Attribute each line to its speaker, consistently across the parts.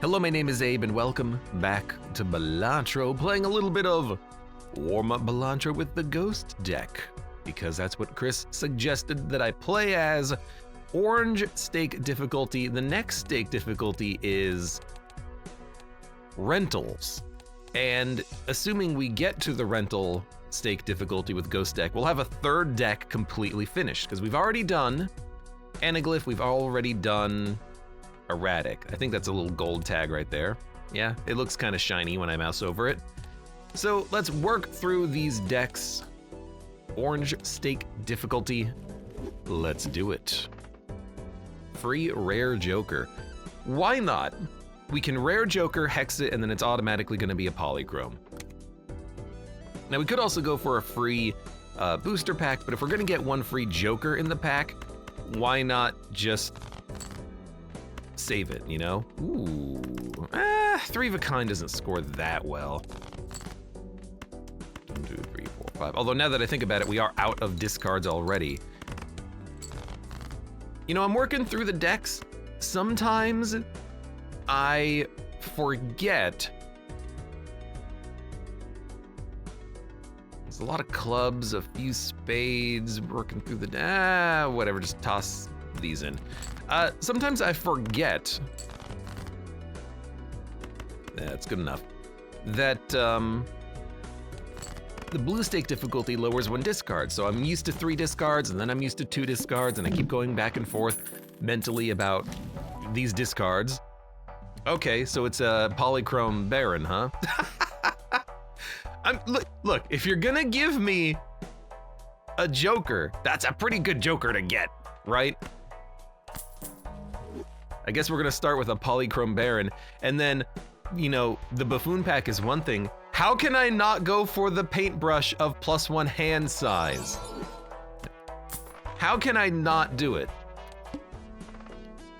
Speaker 1: Hello, my name is Abe, and welcome back to Balatro, playing a little bit of warm-up Balatro with the Ghost deck, because that's what Chris suggested that I play as. Orange stake difficulty. The next stake difficulty is rentals, and assuming we get to the rental stake difficulty with Ghost deck, we'll have a third deck completely finished, because we've already done Anaglyph, we've already done Erratic. I think that's a little gold tag right there. Yeah, it looks kind of shiny when I mouse over it. So let's work through these decks. Orange stake difficulty. Let's do it. Free rare Joker. Why not? We can rare Joker, hex it, and then it's automatically going to be a polychrome. Now we could also go for a free booster pack, but if we're going to get one free Joker in the pack, why not just save it, you know? Ooh, 3 of a kind doesn't score that well. 1, 2, 3, 4, 5. Although now that I think about it, we are out of discards already. You know, I'm working through the decks. Sometimes I forget. There's a lot of clubs, a few spades, working through the, whatever, just toss these in. Sometimes I forget, that's good enough, that the blue stake difficulty lowers 1 discard. So I'm used to 3 discards, and then I'm used to 2 discards, and I keep going back and forth mentally about these discards. Okay, so it's a polychrome Baron, huh? Look, if you're gonna give me a Joker, that's a pretty good Joker to get, right? I guess we're gonna start with a polychrome Baron, and then, you know, the buffoon pack is one thing. How can I not go for the paintbrush of +1 hand size? How can I not do it?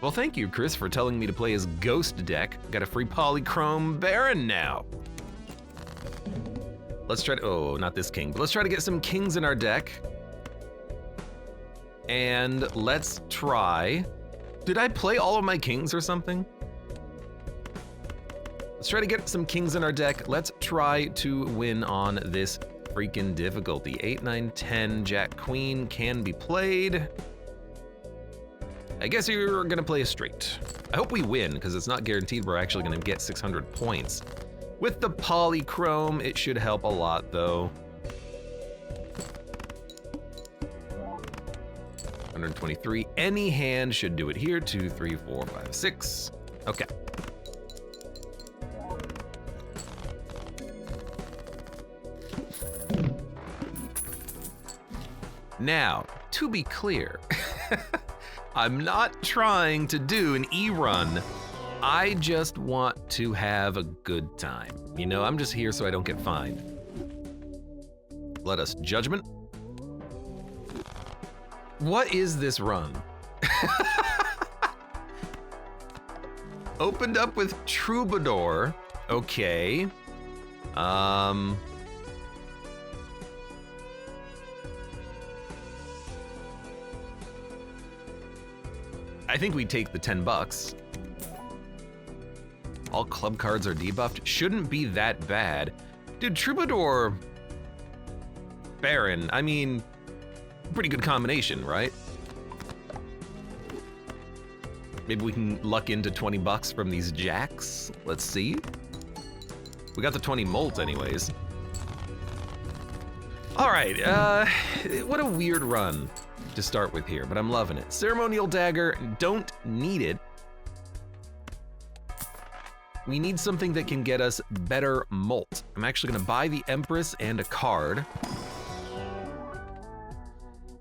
Speaker 1: Well, thank you, Chris, for telling me to play his Ghost deck. Got a free polychrome Baron now. Let's try to, oh, not this king, but let's try to get some kings in our deck. And let's try, did I play all of my kings or something? Let's try to get some kings in our deck. Let's try to win on this freaking difficulty. 8, 9, 10, Jack, Queen can be played. I guess you're gonna play a straight. I hope we win, because it's not guaranteed we're actually gonna get 600 points. With the polychrome, it should help a lot though. 123, any hand should do it here. 2, 3, 4, 5, 6. Okay. Now, to be clear, I'm not trying to do an E-run. I just want to have a good time. You know, I'm just here so I don't get fined. Let us judgment. What is this run? Opened up with Troubadour. Okay. I think we take the 10 bucks. All club cards are debuffed. Shouldn't be that bad. Dude, Troubadour, Baron, I mean, pretty good combination, right? Maybe we can luck into 20 bucks from these jacks. Let's see. We got the 20 molt anyways. All right, what a weird run to start with here, but I'm loving it. Ceremonial Dagger, don't need it. We need something that can get us better molt. I'm actually gonna buy the Empress and a card.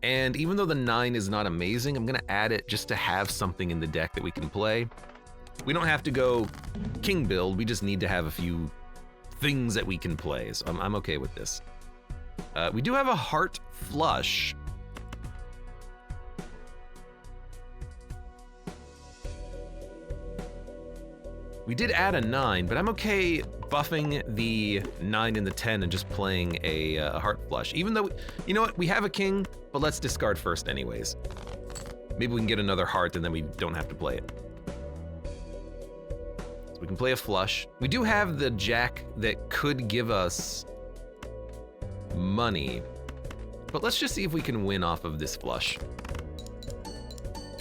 Speaker 1: And even though the 9 is not amazing, I'm gonna add it just to have something in the deck that we can play. We don't have to go king build, we just need to have a few things that we can play, so I'm okay with this. We do have a heart flush. We did add a 9, but I'm okay buffing the 9 and the 10 and just playing a heart flush. Even though, you know what, we have a king, but let's discard first anyways. Maybe we can get another heart and then we don't have to play it. So We can play a flush. We do have the jack that could give us money, but let's just see if we can win off of this flush.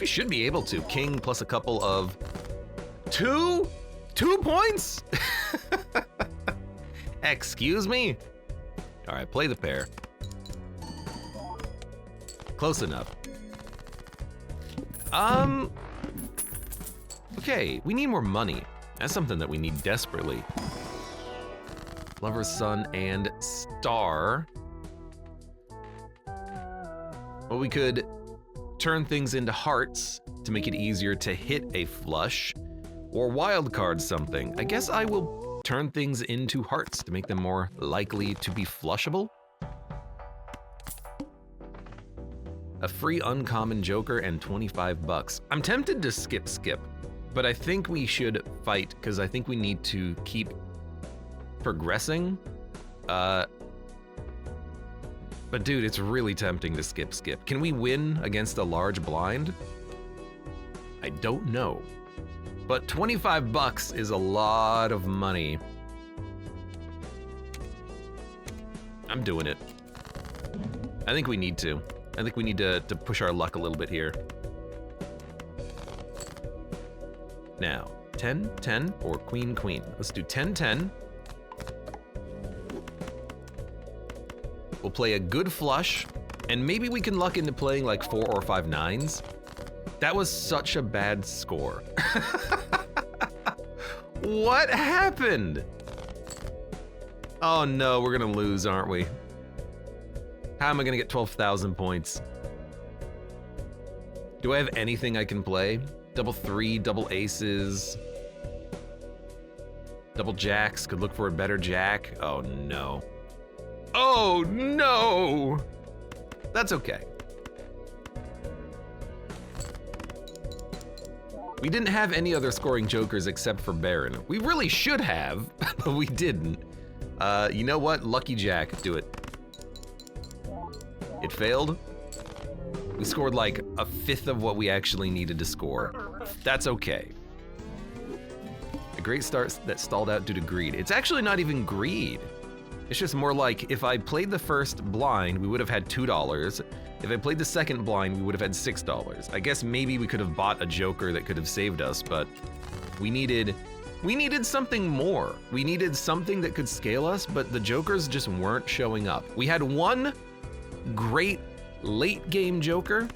Speaker 1: We should be able to. King plus a couple of 2 points? Excuse me? All right, play the pair. Close enough. Okay, we need more money. That's something that we need desperately. Lover's Son and Star. Well, we could turn things into hearts to make it easier to hit a flush, or wild card something. I guess I will turn things into hearts to make them more likely to be flushable. A free uncommon joker and 25 bucks. I'm tempted to skip, but I think we should fight because I think we need to keep progressing. But dude, it's really tempting to skip. Can we win against a large blind? I don't know. But 25 bucks is a lot of money. I'm doing it. I think we need to. I think we need to push our luck a little bit here. Now, 10, 10, or queen, queen. Let's do 10, 10. We'll play a good flush, and maybe we can luck into playing like 4 or 5 nines. That was such a bad score. What happened? Oh no, we're gonna lose, aren't we? How am I gonna get 12,000 points? Do I have anything I can play? Double 3, double aces. Double jacks, could look for a better jack. Oh no. Oh no! That's okay. We didn't have any other scoring jokers except for Baron. We really should have, but we didn't. You know what? Lucky Jack, do it. It failed. We scored like a fifth of what we actually needed to score. That's okay. A great start that stalled out due to greed. It's actually not even greed. It's just more like if I played the first blind, we would have had $2. If I played the second blind, we would have had $6. I guess maybe we could have bought a joker that could have saved us, but we needed something more. We needed something that could scale us, but the jokers just weren't showing up. We had one great late game joker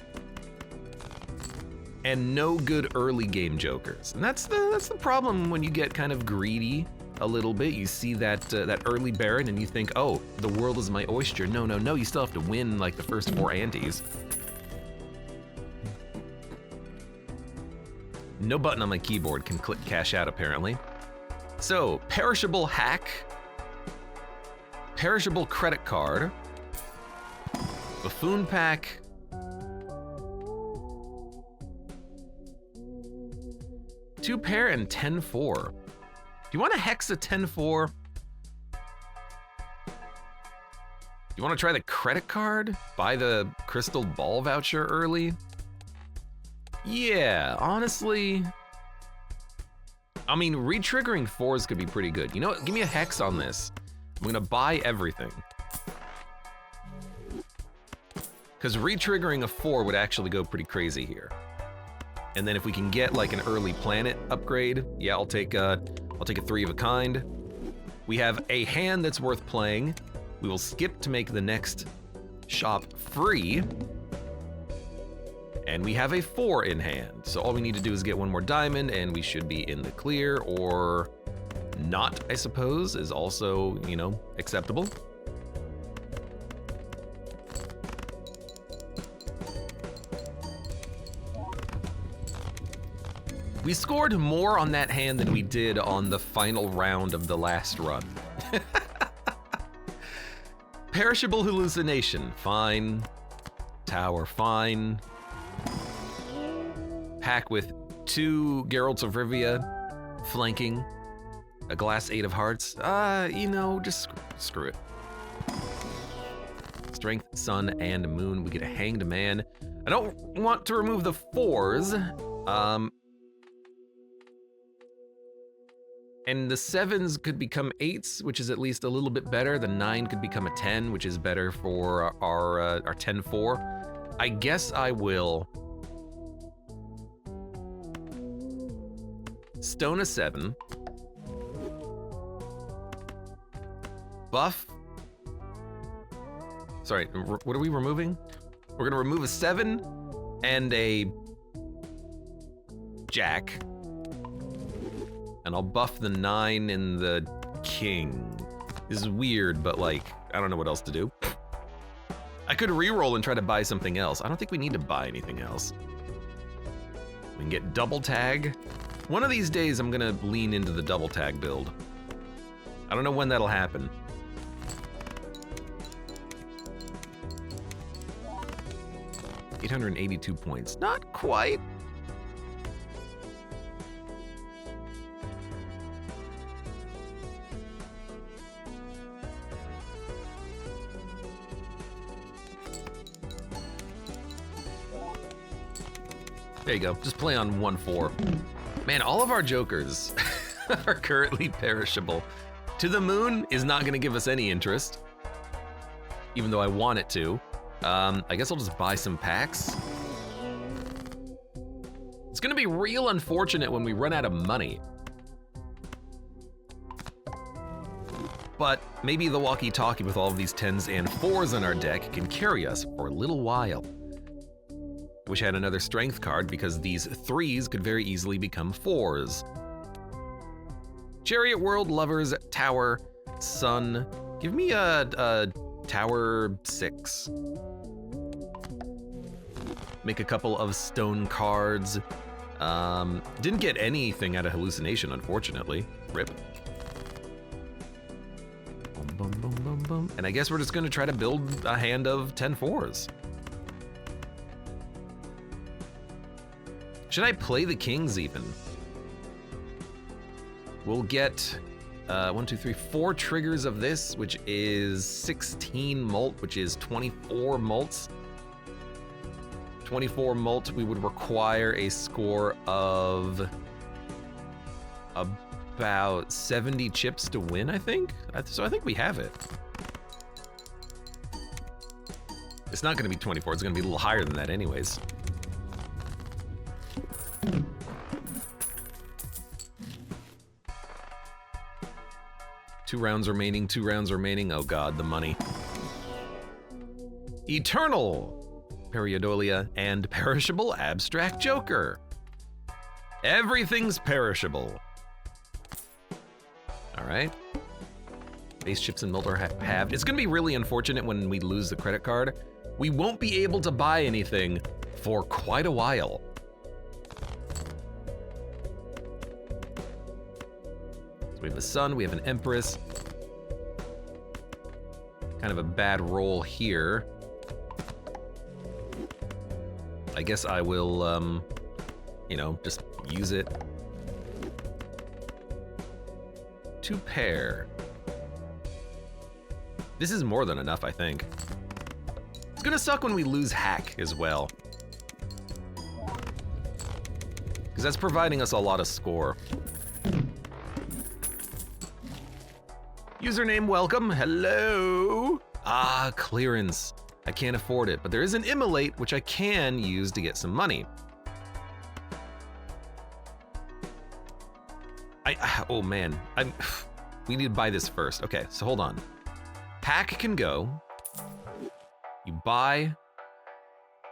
Speaker 1: and no good early game jokers. And that's the problem when you get kind of greedy a little bit. You see that early Baron and you think, oh, the world is my oyster. No, no, no, you still have to win like the first 4 antes. No button on my keyboard can click cash out apparently. So, perishable hack, perishable credit card, buffoon pack, two pair and 10-4. Do you want to hex a 10-4? Do you want to try the credit card? Buy the crystal ball voucher early? Yeah, honestly. I mean, re-triggering 4s could be pretty good. You know what? Give me a hex on this. I'm gonna buy everything. Because re-triggering a 4 would actually go pretty crazy here. And then if we can get like an early planet upgrade, yeah, I'll take a 3 of a kind. We have a hand that's worth playing. We will skip to make the next shop free. And we have a 4 in hand. So all we need to do is get one more diamond and we should be in the clear, or not, I suppose, is also, you know, acceptable. We scored more on that hand than we did on the final round of the last run. Perishable hallucination, fine. Tower, fine. Pack with 2 Geralts of Rivia, flanking. A glass 8 of hearts. You know, just screw it. Strength, sun, and moon. We get a hanged man. I don't want to remove the 4s. And the 7s could become 8s, which is at least a little bit better. The 9 could become a 10, which is better for our 10-4. I guess I will stone a 7. Buff. Sorry, what are we removing? We're gonna remove a 7 and a Jack. And I'll buff the 9 and the King. This is weird, but like, I don't know what else to do. I could reroll and try to buy something else. I don't think we need to buy anything else. We can get double tag. One of these days, I'm gonna lean into the double tag build. I don't know when that'll happen. $882 points. Not quite. There you go. Just play on 1-4. Man, all of our jokers are currently perishable. To the Moon is not going to give us any interest, even though I want it to. I guess I'll just buy some packs. It's gonna be real unfortunate when we run out of money. But maybe the walkie-talkie with all of these 10s and 4s on our deck can carry us for a little while. Wish I had another strength card because these 3s could very easily become 4s. Chariot World, Lovers, Tower, Sun. Give me a Tower 6. Make a couple of stone cards. Didn't get anything out of Hallucination, unfortunately. Rip. Boom, boom, boom, boom, boom. And I guess we're just gonna try to build a hand of 10-4s. Should I play the Kings even? We'll get 4 triggers of this, which is 16 mult, which is 24 mults. 24 mult, we would require a score of about 70 chips to win, I think. So I think we have it. It's not gonna be 24, it's gonna be a little higher than that anyways. Two rounds remaining. Oh God, the money. Eternal Periodolia and Perishable Abstract Joker. Everything's perishable. All right. Base chips and mult are halved. It's gonna be really unfortunate when we lose the credit card. We won't be able to buy anything for quite a while. So we have a Sun, we have an Empress. Kind of a bad roll here. I guess I will, just use it. 2 pair. This is more than enough, I think. It's gonna suck when we lose hack as well, because that's providing us a lot of score. Username welcome, hello. Ah, clearance. I can't afford it, but there is an immolate which I can use to get some money. Oh man, we need to buy this first. Okay, so hold on. Pack can go. You buy.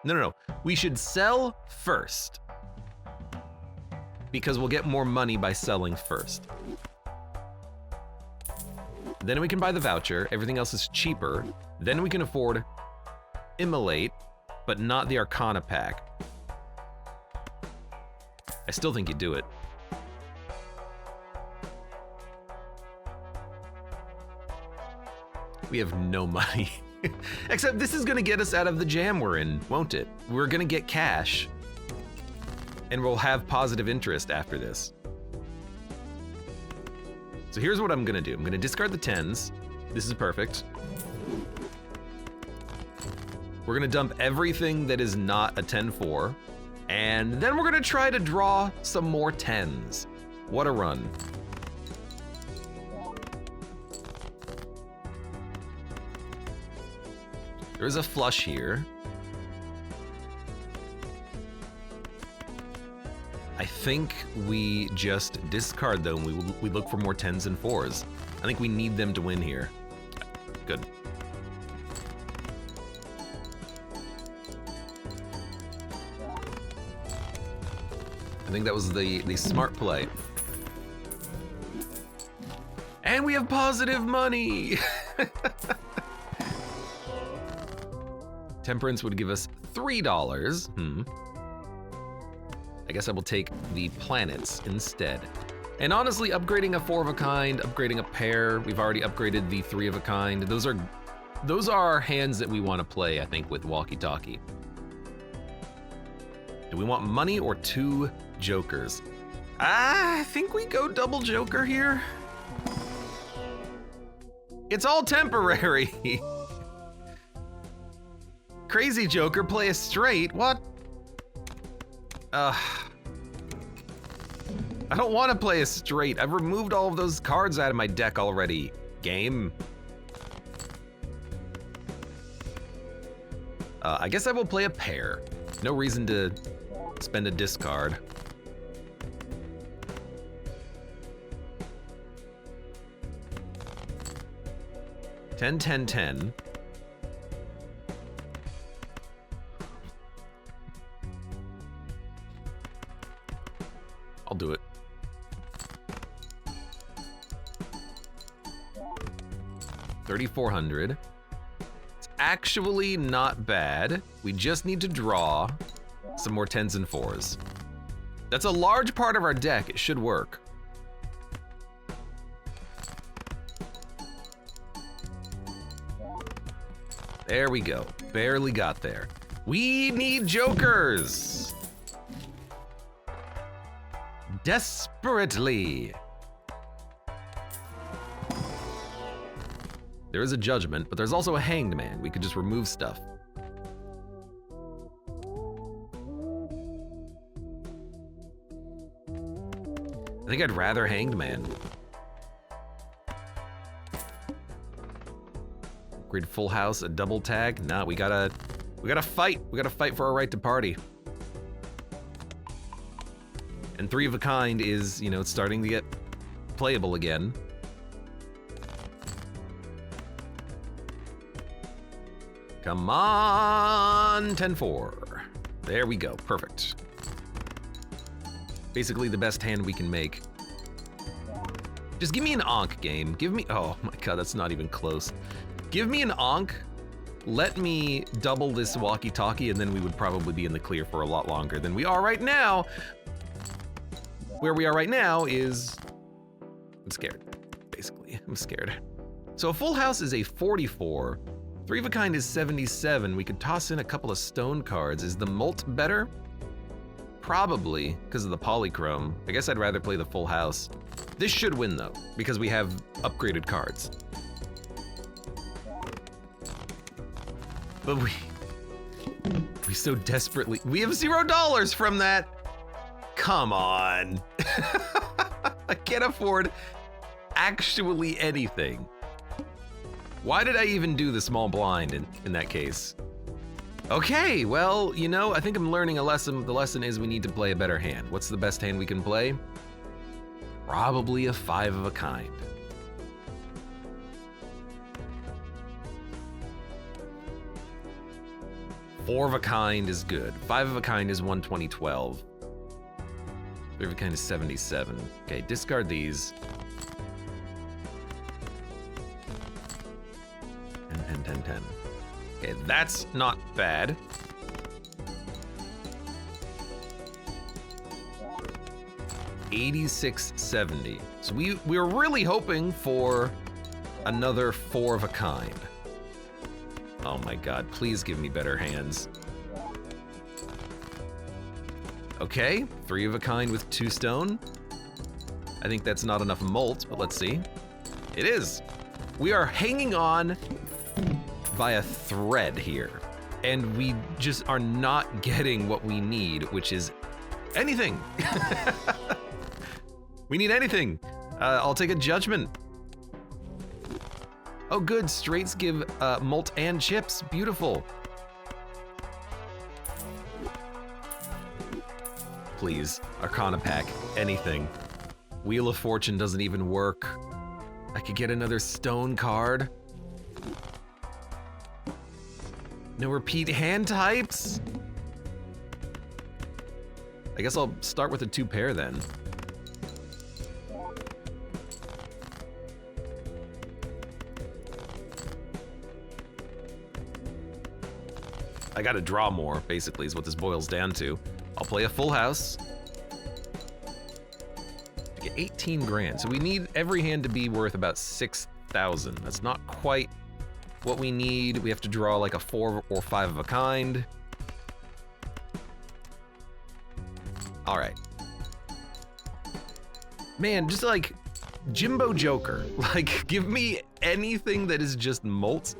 Speaker 1: No. We should sell first, because we'll get more money by selling first. Then we can buy the voucher. Everything else is cheaper. Then we can afford Immolate, but not the Arcana pack. I still think you do it. We have no money. Except this is gonna get us out of the jam we're in, won't it? We're gonna get cash, and we'll have positive interest after this. So here's what I'm gonna do. I'm gonna discard the 10s. This is perfect. We're gonna dump everything that is not a 10-4, and then we're gonna try to draw some more 10s. What a run. There is a flush here. I think we just discard them. We look for more 10s and 4s. I think we need them to win here. Good. I think that was the smart play. And we have positive money! Temperance would give us $3. I guess I will take the planets instead. And honestly, upgrading a 4 of a kind, upgrading a pair, we've already upgraded the 3 of a kind. Those are hands that we want to play, I think, with walkie-talkie. Do we want money or 2 jokers? I think we go double joker here. It's all temporary. Crazy joker, play a straight. What? I don't want to play a straight. I've removed all of those cards out of my deck already. Game. I guess I will play a pair. No reason to spend a discard. $10, $10, $10. I'll do it. $3,400. It's actually not bad. We just need to draw some more 10s and 4s. That's a large part of our deck. It should work. There we go. Barely got there. We need jokers. Desperately. There is a judgment, but there's also a hanged man. We could just remove stuff. I think I'd rather hanged man. Upgrade full house, a double tag. Nah, we gotta fight. We gotta fight for our right to party. And 3 of a kind is, you know, it's starting to get playable again. Come on, 10-4. There we go, perfect. Basically the best hand we can make. Just give me an Ankh game. Give me, oh my god, that's not even close. Give me an Ankh, let me double this walkie-talkie, and then we would probably be in the clear for a lot longer than we are right now. Where we are right now is, I'm scared, basically, I'm scared. So a full house is a 44, 3 of a kind is 77. We could toss in a couple of stone cards. Is the Molt better? Probably, because of the polychrome. I guess I'd rather play the full house. This should win though, because we have upgraded cards. But we so desperately, we have $0 from that. Come on. I can't afford actually anything. Why did I even do the small blind in that case? Okay, well, you know, I think I'm learning a lesson. The lesson is we need to play a better hand. What's the best hand we can play? Probably a 5 of a kind. Four of a kind is good. 5 of a kind is 120-12. 3 of a kind is 77. Okay, discard these. 10. Okay, that's not bad. $86.70. So we're really hoping for another 4 of a kind. Oh my god, please give me better hands. Okay, 3 of a kind with 2 stone. I think that's not enough molt, but let's see. It is. We are hanging on by a thread here, and we just are not getting what we need, which is anything. We need anything. I'll take a judgment. Oh good, straights give malt and chips. Beautiful. Please, Arcana pack, anything. Wheel of Fortune doesn't even work. I could get another stone card. No repeat hand types? I guess I'll start with a 2-pair then. I gotta draw more, basically, is what this boils down to. I'll play a full house. Get 18 grand. So we need every hand to be worth about 6,000. That's not quite what we need. We have to draw like a 4 or 5 of a kind. All right. Man, just like Jimbo Joker. Like, give me anything that is just malt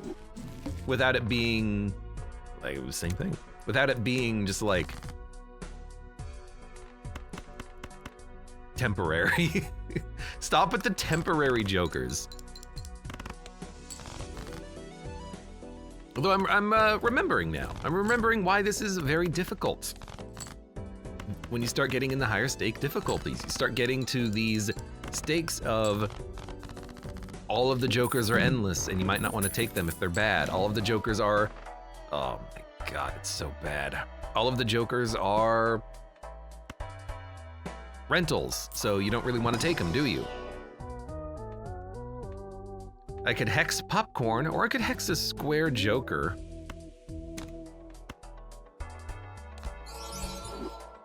Speaker 1: without it being like the same thing. Without it being just like temporary. Stop with the temporary jokers. Although I'm remembering now. I'm remembering why this is very difficult. When you start getting in the higher stake difficulties, you start getting to these stakes of all of the jokers are endless and you might not want to take them if they're bad. All of the jokers are, oh my God, it's so bad. All of the jokers are rentals, so you don't really want to take them, do you? I could hex popcorn, or I could hex a square joker.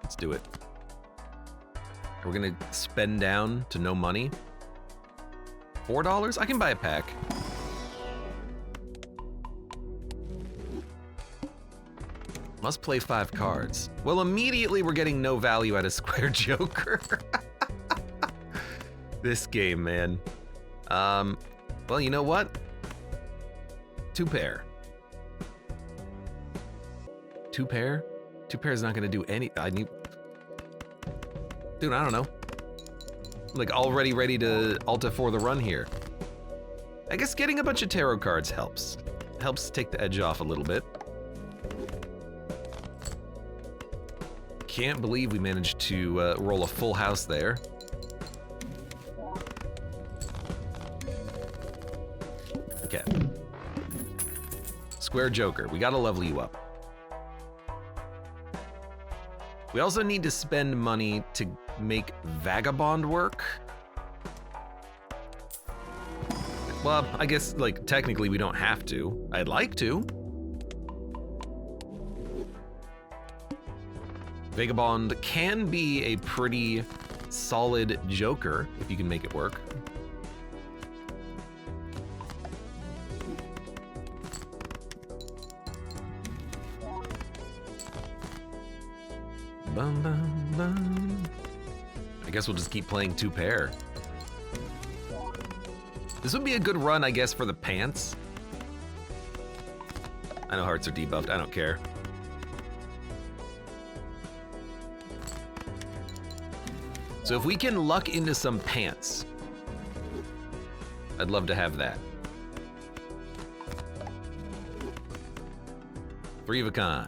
Speaker 1: Let's do it. We're gonna spend down to no money. $4? I can buy a pack. Must play 5 cards. Well, immediately we're getting no value out of square joker. This game, man. Well, you know what? 2-pair. 2-pair? 2-pair is not gonna do any, dude, I don't know. Like already ready to Alta for the run here. I guess getting a bunch of tarot cards helps. Helps take the edge off a little bit. Can't believe we managed to roll a full house there. Okay. Square joker, we gotta level you up. We also need to spend money to make vagabond work. Well, I guess like technically we don't have to. I'd like to. Vagabond can be a pretty solid joker if you can make it work. Bum, bum, bum. I guess we'll just keep playing 2-pair. This would be a good run, I guess, for the pants. I know hearts are debuffed, I don't care. So if we can luck into some pants, I'd love to have that. 3 of a kind.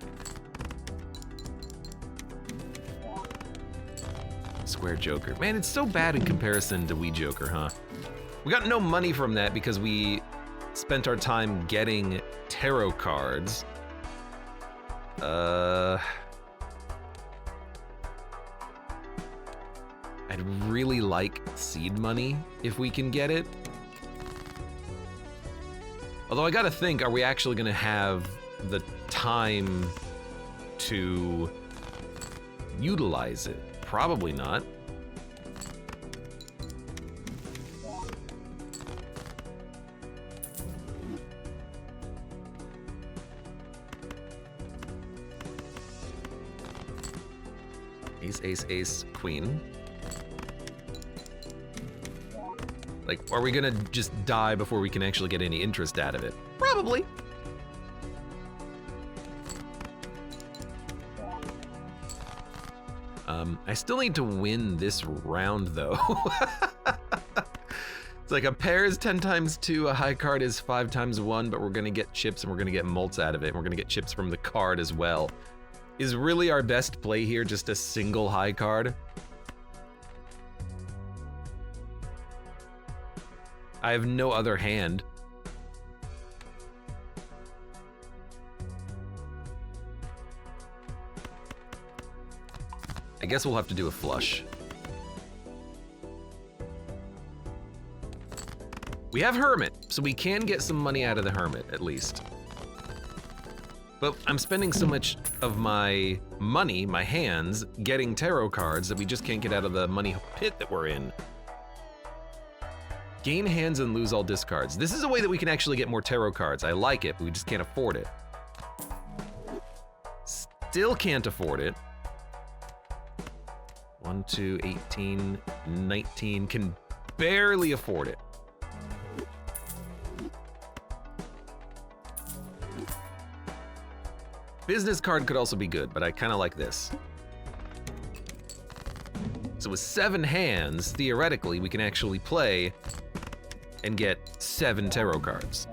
Speaker 1: Square joker. Man, it's so bad in comparison to Wii Joker, huh? We got no money from that because we spent our time getting tarot cards. I'd really like seed money if we can get it. Although I gotta think, are we actually gonna have the time to utilize it? Probably not. Ace, ace, ace, queen. Like, are we gonna just die before we can actually get any interest out of it? Probably. I still need to win this round, though. It's like a pair is 10 times 2, a high card is 5 times 1, but we're gonna get chips and we're gonna get mults out of it, and we're gonna get chips from the card as well. Is really our best play here just a single high card? I have no other hand. I guess we'll have to do a flush. We have Hermit, so we can get some money out of the Hermit, at least. But I'm spending so much of my money, my hands, getting tarot cards that we just can't get out of the money pit that we're in. Gain hands and lose all discards. This is a way that we can actually get more tarot cards. I like it, but we just can't afford it. Still can't afford it. 1, 2, 18, 19, can barely afford it. Business card could also be good, but I kind of like this. So with 7 hands, theoretically, we can actually play and get 7 tarot cards.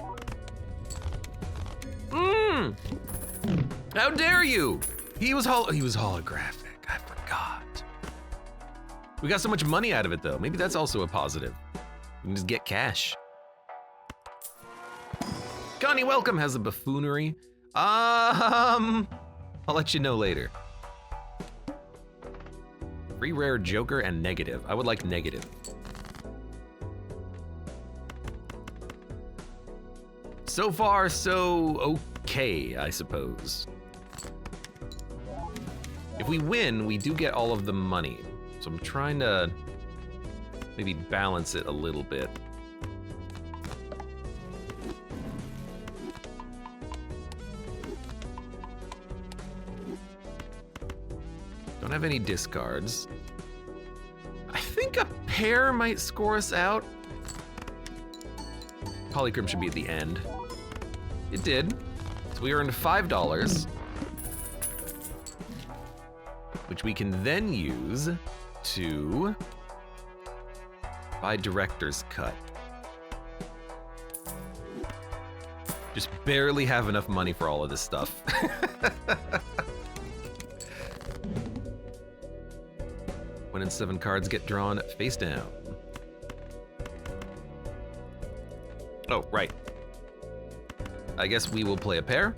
Speaker 1: How dare you? He was holographic, I forgot. We got so much money out of it though. Maybe that's also a positive. We can just get cash. Connie, welcome, has a buffoonery. I'll let you know later. Free rare Joker and negative. I would like negative. So far, so okay, I suppose. If we win, we do get all of the money. So I'm trying to maybe balance it a little bit. Don't have any discards. I think a pair might score us out. Polychrome should be at the end. It did. So we earned $5, which we can then use to buy director's cut. Just barely have enough money for all of this stuff. 1 in 7 cards get drawn face down. Oh, right. I guess we will play a pair.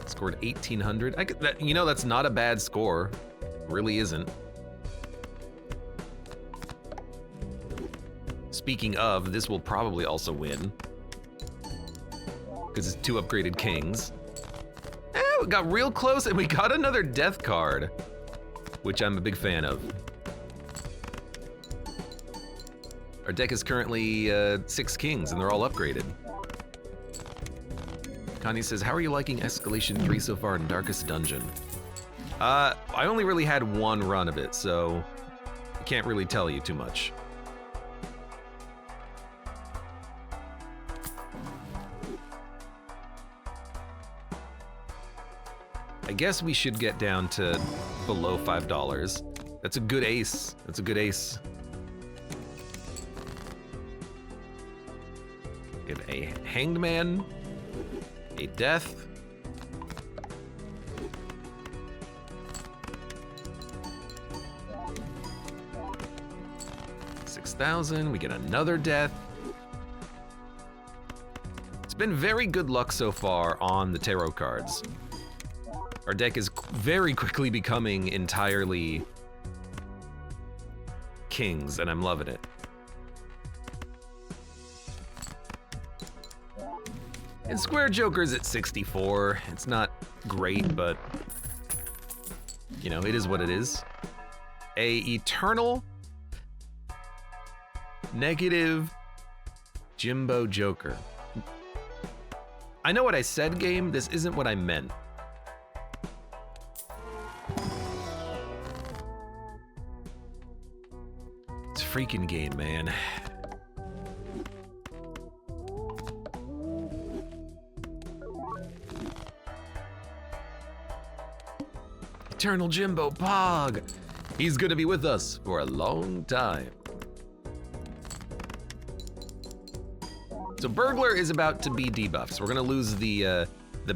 Speaker 1: Scored 1,800. You know, that's not a bad score. Really isn't. Speaking of, this will probably also win. Because it's 2 upgraded kings. We got real close and we got another death card, which I'm a big fan of. Our deck is currently 6 kings and they're all upgraded. Connie says, how are you liking Escalation 3 so far in Darkest Dungeon? I only really had 1 run of it, so I can't really tell you too much. I guess we should get down to below $5. That's a good ace. That's a good ace. We have a Hanged Man, a Death, $6,000. We get another Death. It's been very good luck so far on the tarot cards. Our deck is very quickly becoming entirely kings, and I'm loving it. And Square Joker's at 64. It's not great, but you know, it is what it is. A Eternal negative Jimbo Joker. I know what I said, game. This isn't what I meant. It's a freaking game, man. Eternal Jimbo Pog. He's gonna be with us for a long time. So Burglar is about to be debuffed, so we're gonna lose the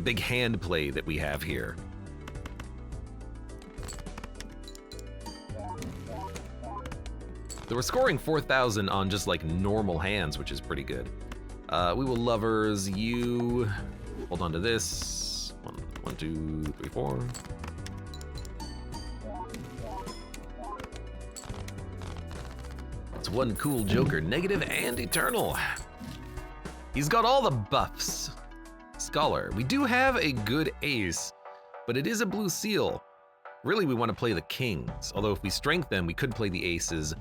Speaker 1: big hand play that we have here. So we're scoring 4,000 on just like normal hands, which is pretty good. We will lovers you. Hold on to this. One, 2, 3, 4. It's one cool Joker, negative and eternal. He's got all the buffs. Scholar. We do have a good ace, but it is a blue seal. Really, we want to play the kings. Although if we strengthen, we could play the aces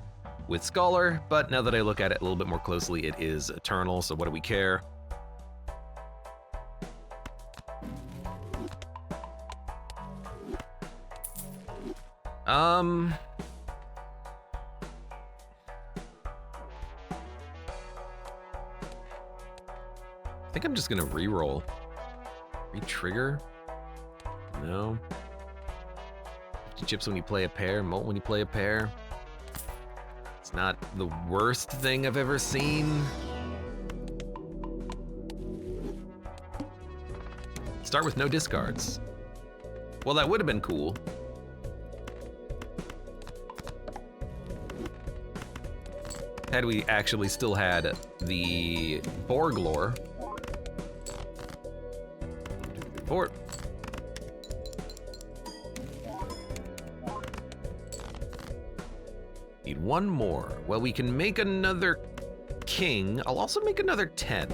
Speaker 1: with Scholar, but now that I look at it a little bit more closely, it is eternal, so what do we care? I think I'm just gonna re-roll. Re-trigger? No. 50 chips when you play a pair, molt when you play a pair. It's not the worst thing I've ever seen. Start with no discards. Well, that would have been cool. Had we actually still had the Borglore. 4. Need one more. Well, we can make another king. I'll also make another 10.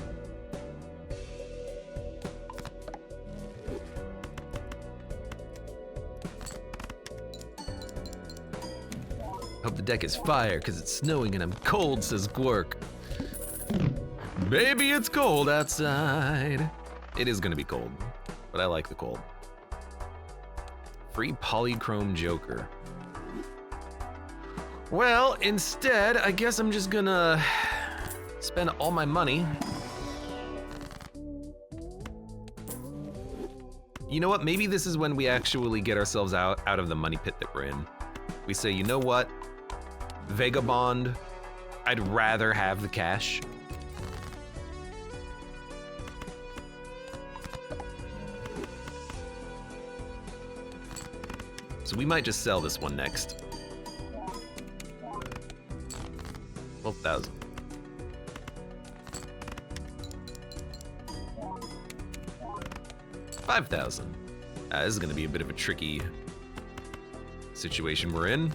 Speaker 1: Hope the deck is fire, because it's snowing and I'm cold, says Gwork. Baby, it's cold outside. It is gonna be cold, but I like the cold. Free polychrome Joker. Well, instead, I guess I'm just gonna spend all my money. You know what? Maybe this is when we actually get ourselves out of the money pit that we're in. We say, you know what? Vagabond, I'd rather have the cash. So we might just sell this one next. 12,000. 5,000. This is gonna be a bit of a tricky situation we're in.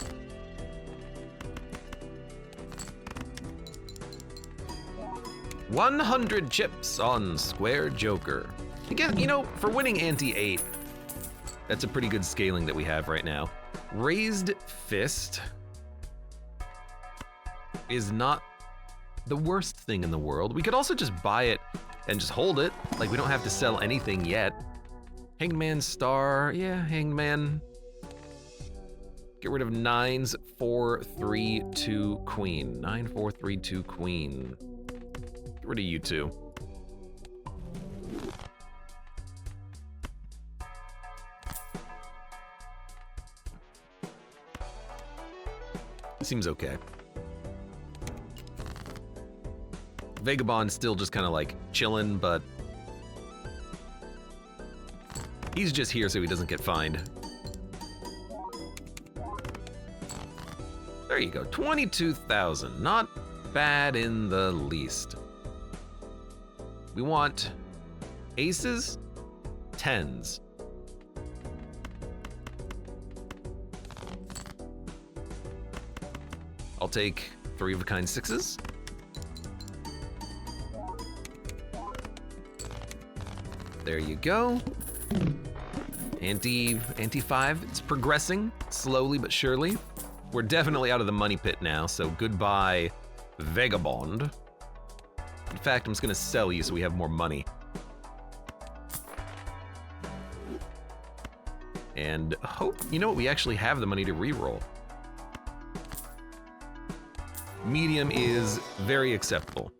Speaker 1: $100 chips on Square Joker. Again, you know, for winning ante-8, that's a pretty good scaling that we have right now. Raised Fist is not the worst thing in the world. We could also just buy it and just hold it. Like, we don't have to sell anything yet. Hanged Man Star, yeah, Hanged Man. Get rid of 9s, 4, 3, 2, Queen. 9, 4, 3, 2, Queen. Get rid of you two. Seems okay. Vagabond's still just kind of like chilling, but he's just here so he doesn't get fined. There you go, 22,000. Not bad in the least. We want aces, 10s. I'll take 3 of a kind 6s. There you go. Ante 5, it's progressing slowly but surely. We're definitely out of the money pit now, so goodbye, Vagabond. In fact, I'm just gonna sell you so we have more money. And hope, you know what, we actually have the money to reroll. Medium is very acceptable.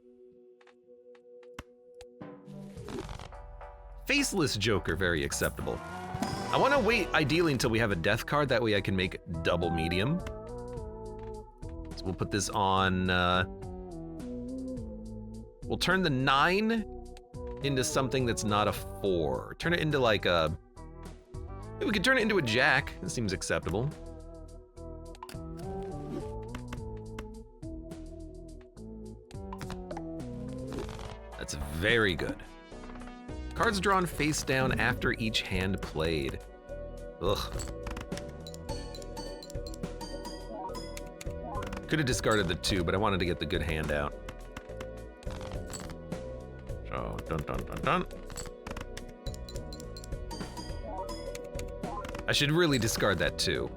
Speaker 1: Faceless Joker, very acceptable. I want to wait, ideally, until we have a death card. That way I can make double medium. So we'll put this on We'll turn the 9 into something that's not a 4. Turn it into like a... We could turn it into a jack. This seems acceptable. That's very good. Cards drawn face down after each hand played. Ugh. Could have discarded the 2, but I wanted to get the good hand out. So, dun dun dun dun. I should really discard that 2.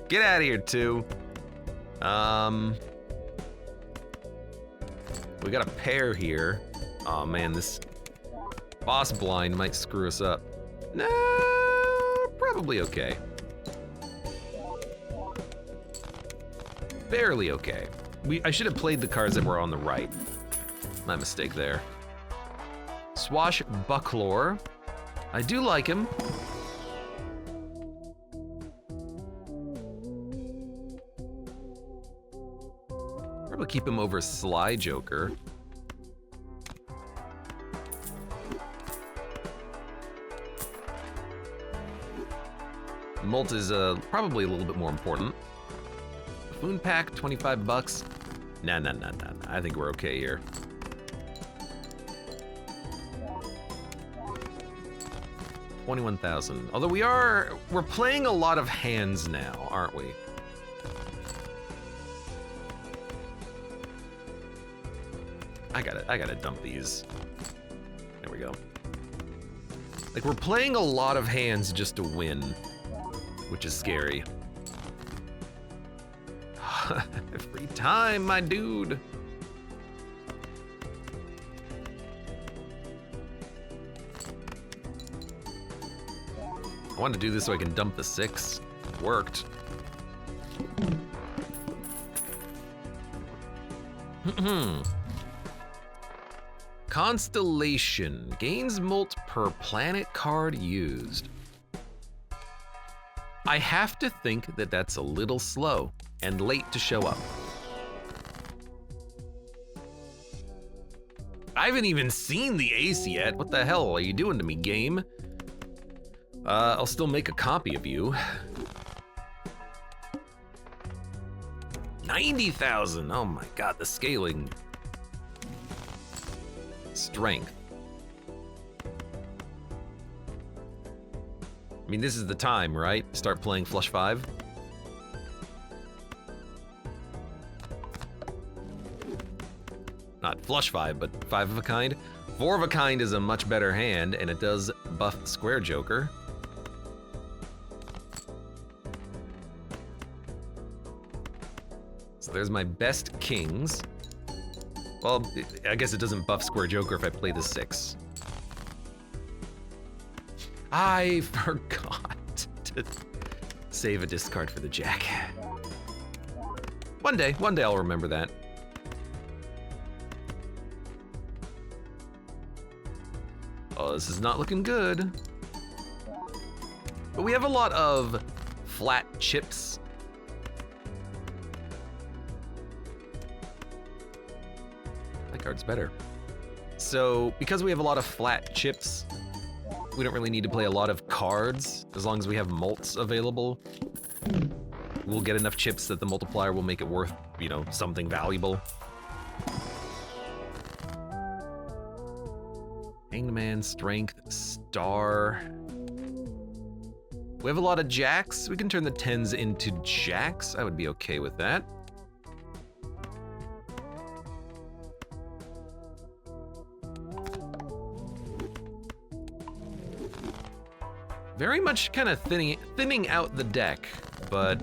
Speaker 1: Get out of here, 2. We got a pair here. Oh man, this boss blind might screw us up. No, probably okay. Barely okay. I should have played the cards that were on the right. My mistake there. Swashbuckler. I do like him. Probably keep him over Sly Joker. Molt is probably a little bit more important. Buffoon pack, 25 bucks. Nah. I think we're okay here. $21,000. Although we're playing a lot of hands now, aren't we? I gotta dump these. There we go. Like, we're playing a lot of hands just to win, which is scary. Free time, my dude. I wanted to do this so I can dump the 6. It worked. Constellation gains molt per planet card used. I have to think that that's a little slow and late to show up. I haven't even seen the ace yet. What the hell are you doing to me, game? I'll still make a copy of you. 90,000. Oh my god, the scaling. Strength. I mean, this is the time, right? Start playing flush 5. Not flush 5, but 5 of a kind. 4 of a kind is a much better hand, and it does buff Square Joker. So there's my best kings. Well, I guess it doesn't buff Square Joker if I play the 6. I forgot to save a discard for the jack. One day I'll remember that. Oh, this is not looking good. But we have a lot of flat chips. That card's better. So, because we have a lot of flat chips, we don't really need to play a lot of cards. As long as we have mults available, we'll get enough chips that the multiplier will make it worth, you know, something valuable. Hanged Man, Strength, Star. We have a lot of jacks. We can turn the 10s into jacks. I would be okay with that. Very much kind of thinning out the deck, but...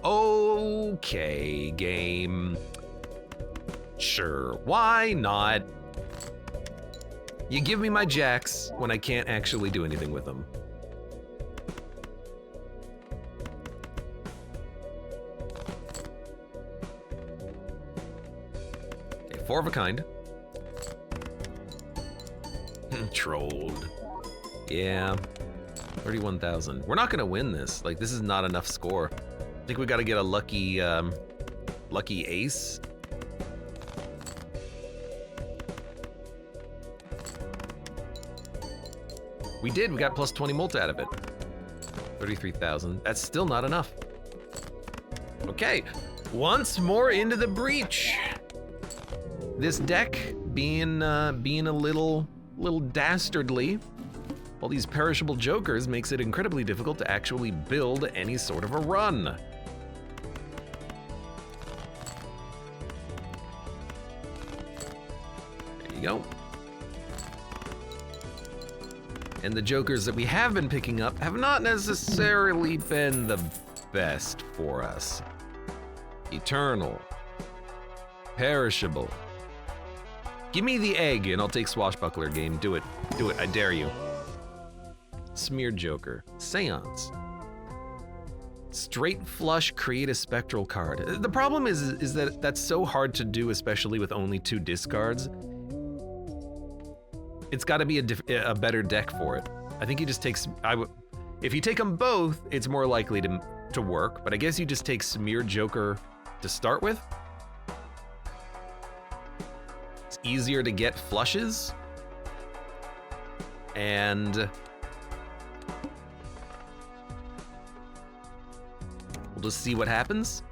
Speaker 1: Okay, game. Sure, why not? You give me my jacks when I can't actually do anything with them. Okay, 4 of a kind. Trolled. Yeah, 31,000. We're not gonna win this. Like, this is not enough score. I think we gotta get a lucky Lucky ace. We did, we got plus 20 multi out of it. 33,000, that's still not enough. Okay, once more into the breach. This deck being a little dastardly, all these perishable jokers makes it incredibly difficult to actually build any sort of a run. There you go. And the jokers that we have been picking up have not necessarily been the best for us. Eternal. Perishable. Give me the egg and I'll take Swashbuckler game. Do it. Do it. I dare you. Smeared Joker. Seance. Straight flush, create a spectral card. The problem is that that's so hard to do, especially with only 2 discards. It's got to be a better deck for it. I think he just takes. If you take them both, it's more likely to work. But I guess you just take Smeared Joker to start with. It's easier to get flushes, and we'll just see what happens.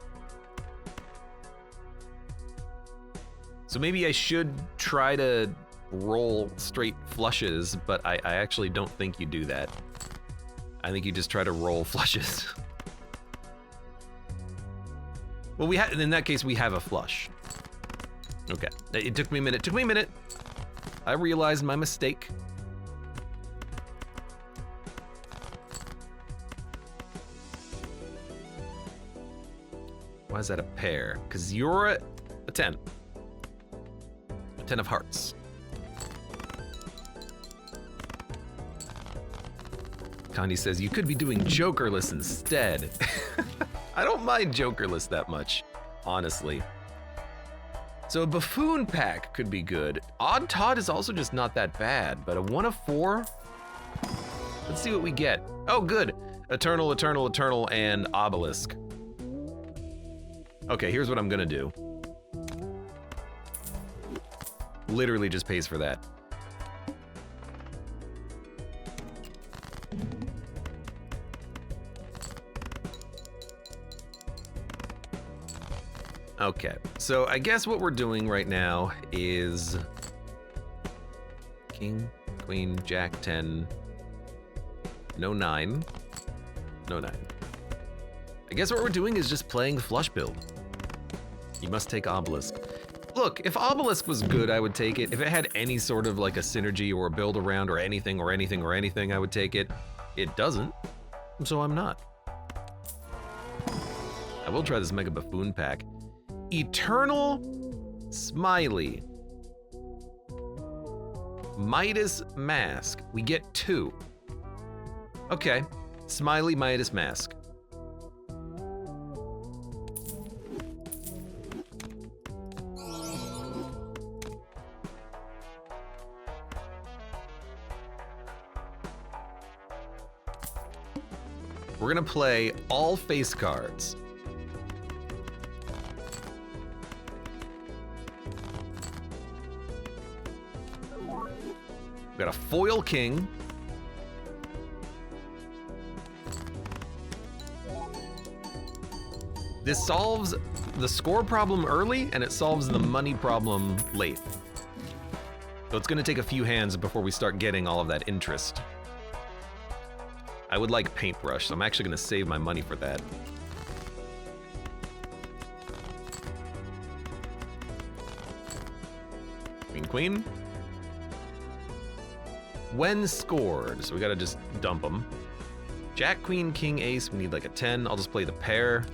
Speaker 1: So maybe I should try to roll straight flushes, but I actually don't think you do that. I think you just try to roll flushes. Well, in that case, we have a flush. Okay, it took me a minute. I realized my mistake. Why is that a pair? Because you're a 10. A 10 of hearts. Condi says, you could be doing Jokerless instead. I don't mind Jokerless that much, honestly. So a Buffoon pack could be good. Odd Todd is also just not that bad, but a 1 of 4? Let's see what we get. Oh, good. Eternal, Eternal, Eternal, and Obelisk. Okay, here's what I'm gonna do. Literally just pays for that. Okay, so I guess what we're doing right now is King, Queen, Jack, 10, no 9, no 9. I guess what we're doing is just playing the flush build. You must take Obelisk. Look, if Obelisk was good, I would take it. If it had any sort of like a synergy or a build around or anything, I would take it. It doesn't, so I'm not. I will try this Mega Buffoon pack. Eternal Smiley. Midas Mask. We get 2. Okay, Smiley, Midas Mask. We're gonna play all face cards. We got a foil king. This solves the score problem early and it solves the money problem late. So it's gonna take a few hands before we start getting all of that interest. I would like Paintbrush, so I'm actually gonna save my money for that. Queen, Queen. When scored, so we gotta just dump them. Jack, Queen, King, Ace, we need like a 10. I'll just play the pair.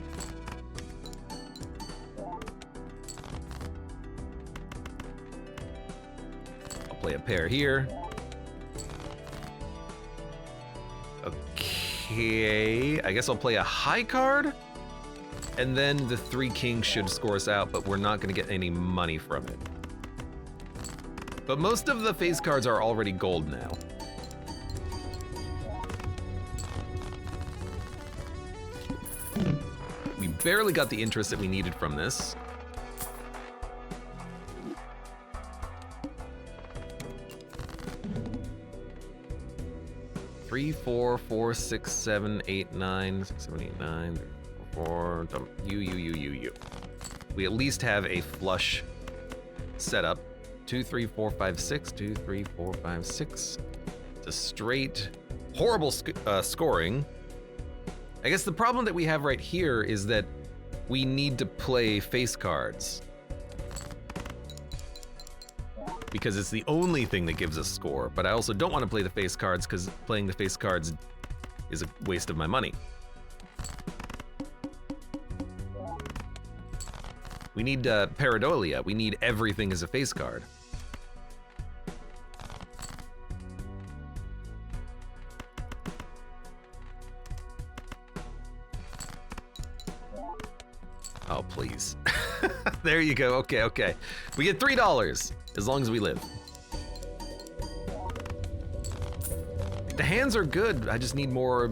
Speaker 1: I'll play a pair here. Okay, I guess I'll play a high card. And then the 3 kings should score us out, but we're not gonna get any money from it. But most of the face cards are already gold now. We barely got the interest that we needed from this. Three, four, four, 6, 7, 8, 9, 6, 7, 8, 9, 4, you. We at least have a flush setup. 2, 3, 4, 5, 6, 2, 3, 4, 5, 6. It's a straight, horrible scoring. I guess the problem that we have right here is that we need to play face cards. Because it's the only thing that gives us score, but I also don't want to play the face cards because playing the face cards is a waste of my money. We need pareidolia. We need everything as a face card. Oh, please. There you go. Okay. We get $3 as long as we live. The hands are good. I just need more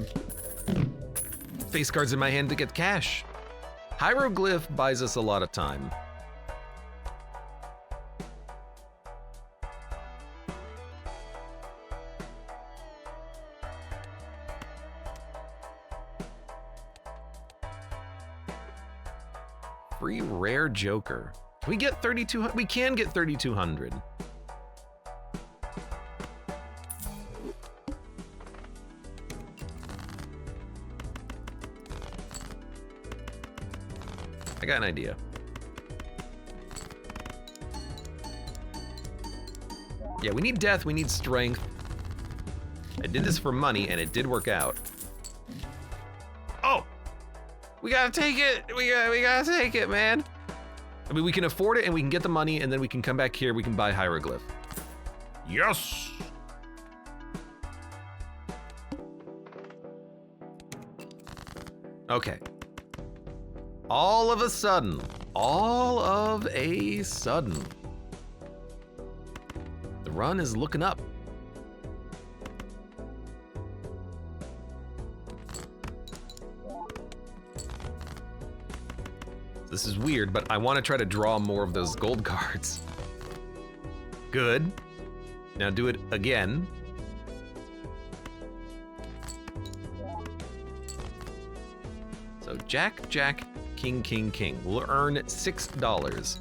Speaker 1: face cards in my hand to get cash. Hieroglyph buys us a lot of time. Free rare joker. Can we get 3,200? We can get 3,200. I got an idea. Yeah, we need death, we need strength. I did this for money and it did work out. Oh! We gotta take it! We gotta take it, man! I mean, we can afford it and we can get the money and then we can come back here, we can buy hieroglyph. Yes! Okay. All of a sudden, the run is looking up. This is weird, but I want to try to draw more of those gold cards. Good. Now do it again. So Jack, Jack, King, King, King. We'll earn $6.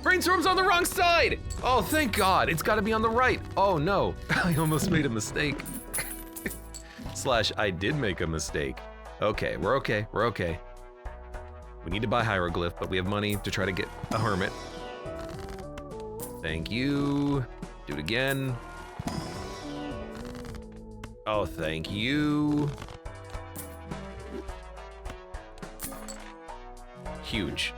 Speaker 1: Brainstorm's on the wrong side! Oh, thank God. It's got to be on the right. Oh, no. I almost made a mistake. Slash, I did make a mistake. Okay, we're okay. We're okay. We need to buy hieroglyph, but we have money to try to get a hermit. Thank you. Do it again. Oh, thank you. Huge.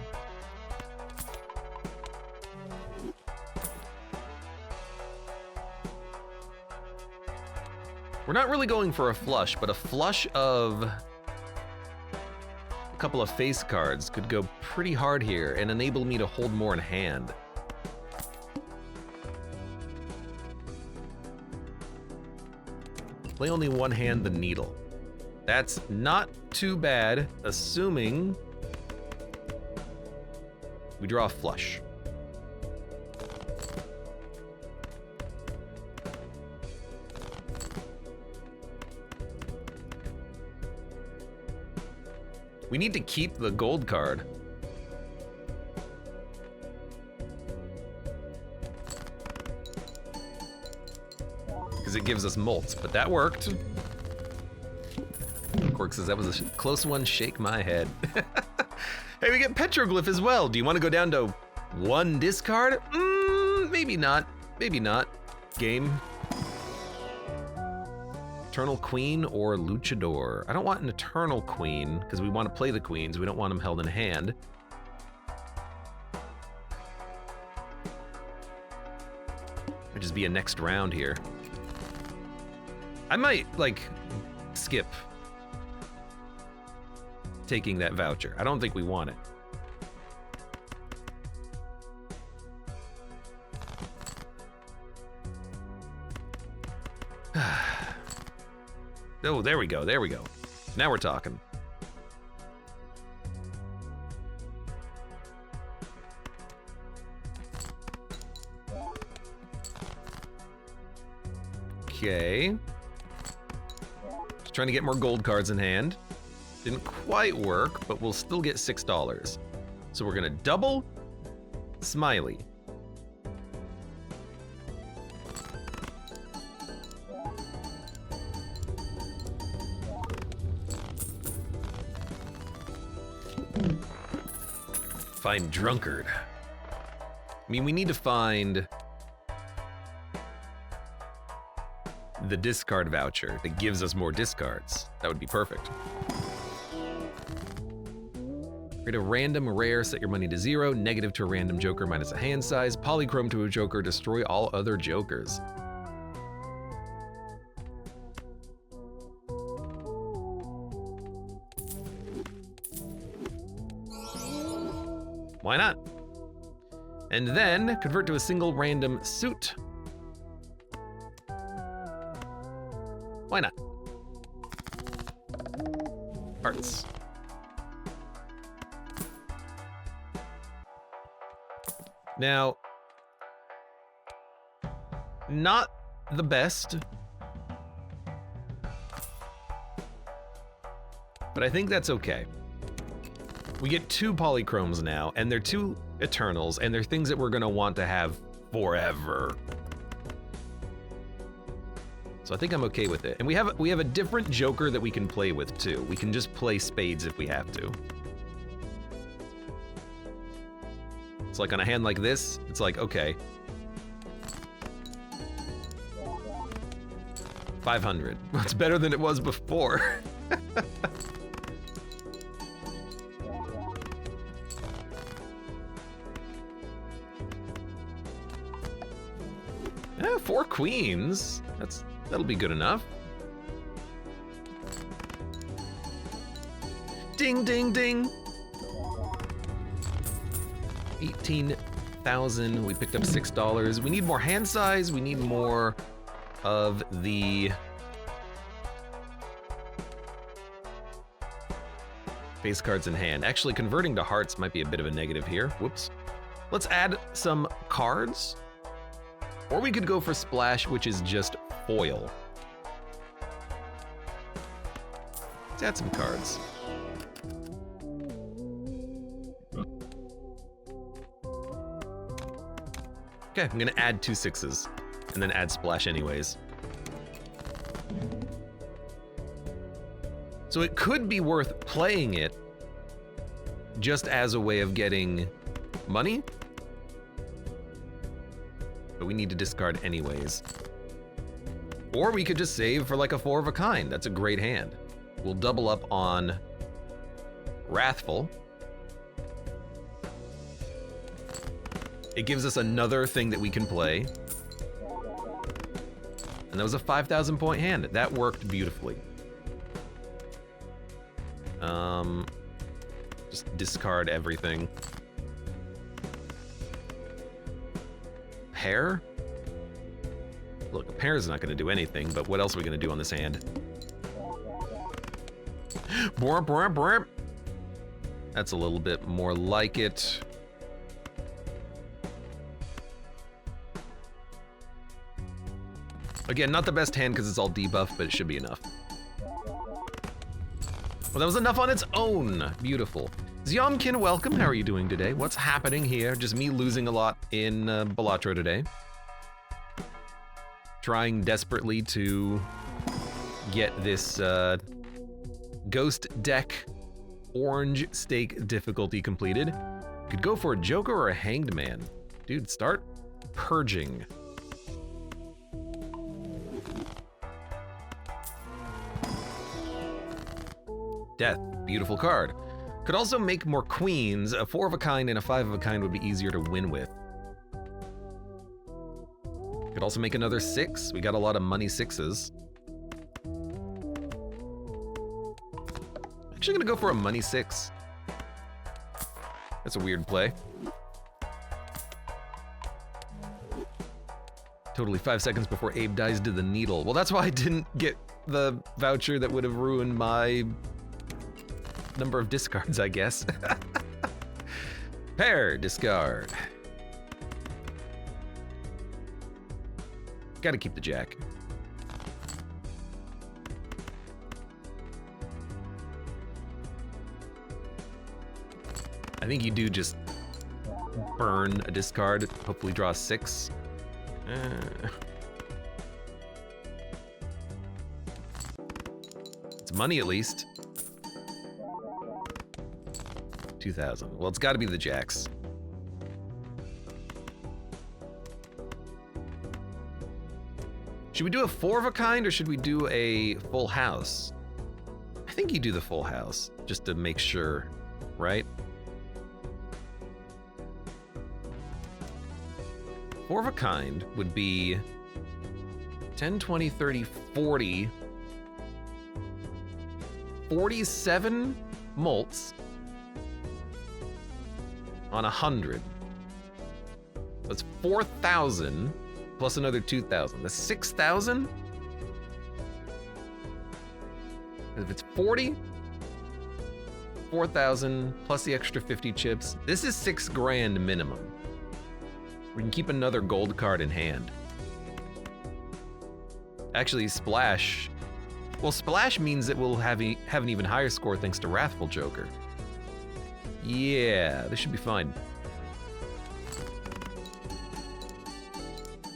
Speaker 1: We're not really going for a flush, but a flush of a couple of face cards could go pretty hard here and enable me to hold more in hand. Play only one hand the needle. That's not too bad, assuming we draw a flush. We need to keep the gold card. Because it gives us molts, but that worked. Quirk says that was a close one, shake my head. Hey, we get petroglyph as well. Do you want to go down to one discard? Maybe not. Maybe not. Game. Eternal Queen or Luchador? I don't want an Eternal Queen because we want to play the queens. We don't want them held in hand. Might just be a next round here. I might, like, skip taking that voucher. I don't think we want it. Oh, there we go, there we go. Now we're talking. Okay. Just trying to get more gold cards in hand. Didn't quite work, but we'll still get $6. So we're gonna double Smiley. Find Drunkard. I mean, we need to find the discard voucher that gives us more discards. That would be perfect. Create a random rare, set your money to 0, negative to a random joker minus a hand size, polychrome to a joker, destroy all other jokers. Why not? And then convert to a single random suit. Why not? Hearts. Now, not the best, but I think that's okay. We get 2 polychromes now, and they're 2 Eternals, and they're things that we're gonna want to have forever. So I think I'm okay with it. And we have a different Joker that we can play with too. We can just play spades if we have to. It's like on a hand like this, it's like, okay. 500. It's better than it was before. Yeah, 4 queens. That'll be good enough. Ding, ding, ding. 18,000. We picked up $6. We need more hand size. We need more of the face cards in hand. Actually, converting to hearts might be a bit of a negative here. Whoops. Let's add some cards. Or we could go for splash, which is just foil. Let's add some cards. Okay, I'm gonna add 2 6s and then add splash anyways. So it could be worth playing it just as a way of getting money, but we need to discard anyways. Or we could just save for like a 4 of a kind. That's a great hand. We'll double up on Wrathful. It gives us another thing that we can play. And that was a 5,000 point hand. That worked beautifully. Just discard everything. Pair? Look, a pair is not going to do anything, but what else are we going to do on this hand? Brr, brr, brr. That's a little bit more like it. Again, not the best hand because it's all debuff, but it should be enough. Well, that was enough on its own. Beautiful. Zyomkin, welcome. How are you doing today? What's happening here? Just me losing a lot in Balatro today. Trying desperately to get this ghost deck orange stake difficulty completed. Could go for a Joker or a Hanged Man. Dude, start purging. Death, beautiful card. Could also make more queens. A 4 of a kind and a 5 of a kind would be easier to win with. Could also make another 6. We got a lot of money 6s. Actually gonna go for a money 6. That's a weird play. Totally 5 seconds before Abe dies to the needle. Well, that's why I didn't get the voucher that would have ruined my number of discards, I guess. Pair, discard. Gotta keep the jack. I think you do just burn a discard, hopefully draw a 6. It's money at least. 2,000. Well, it's got to be the jacks. Should we do a 4 of a kind or should we do a full house? I think you do the full house just to make sure, right? 4 of a kind would be 10, 20, 30, 40. 47 molts on 100. That's 4,000 plus another 2,000. That's 6,000? If it's 40, 4,000 plus the extra 50 chips. This is 6 grand minimum. We can keep another gold card in hand. Actually, Splash. Well, Splash means that we'll have an even higher score thanks to Wrathful Joker. Yeah, this should be fine.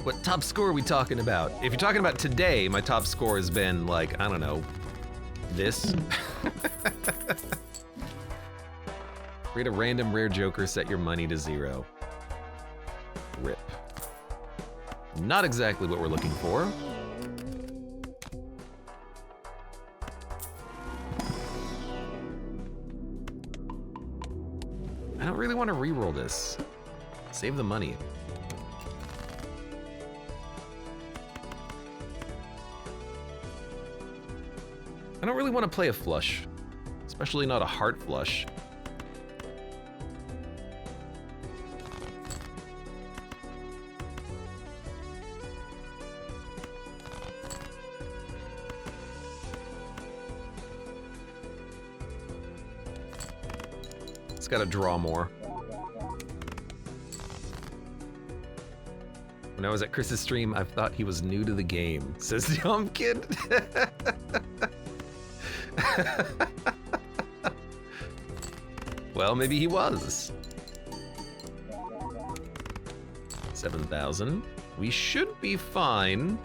Speaker 1: What top score are we talking about? If you're talking about today, my top score has been like, I don't know, this. Create a random rare joker, set your money to 0. Rip. Not exactly what we're looking for. I don't really want to reroll this. Save the money. I don't really want to play a flush, especially not a heart flush. It's got to draw more. When I was at Chris's stream, I thought he was new to the game, says the Dumb Kid. Well, maybe he was. 7,000. We should be fine.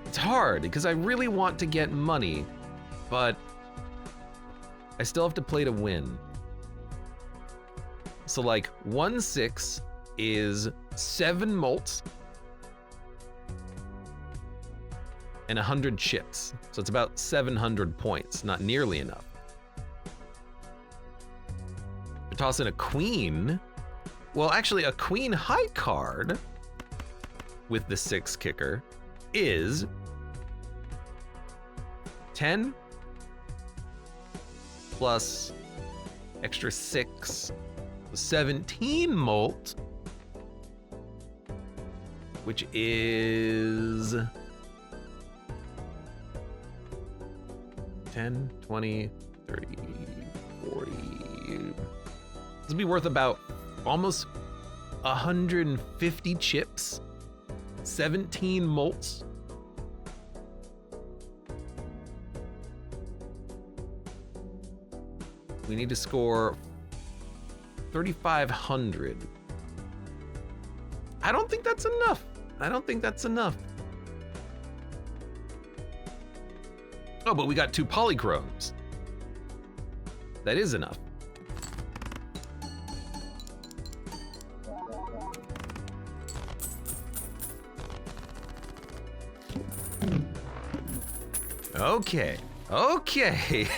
Speaker 1: It's hard because I really want to get money, but I still have to play to win. So like 1/6 is 7 molts and 100 chips. So it's about 700 points, not nearly enough. To toss in a queen, well, actually a queen high card with the 6 kicker is 10 plus extra 6, 17 molt, which is 10, 20, 30, 40. This will be worth about almost 150 chips, 17 molts. We need to score 3,500. I don't think that's enough. I don't think that's enough. Oh, but we got 2 polychromes. That is enough. Okay, okay.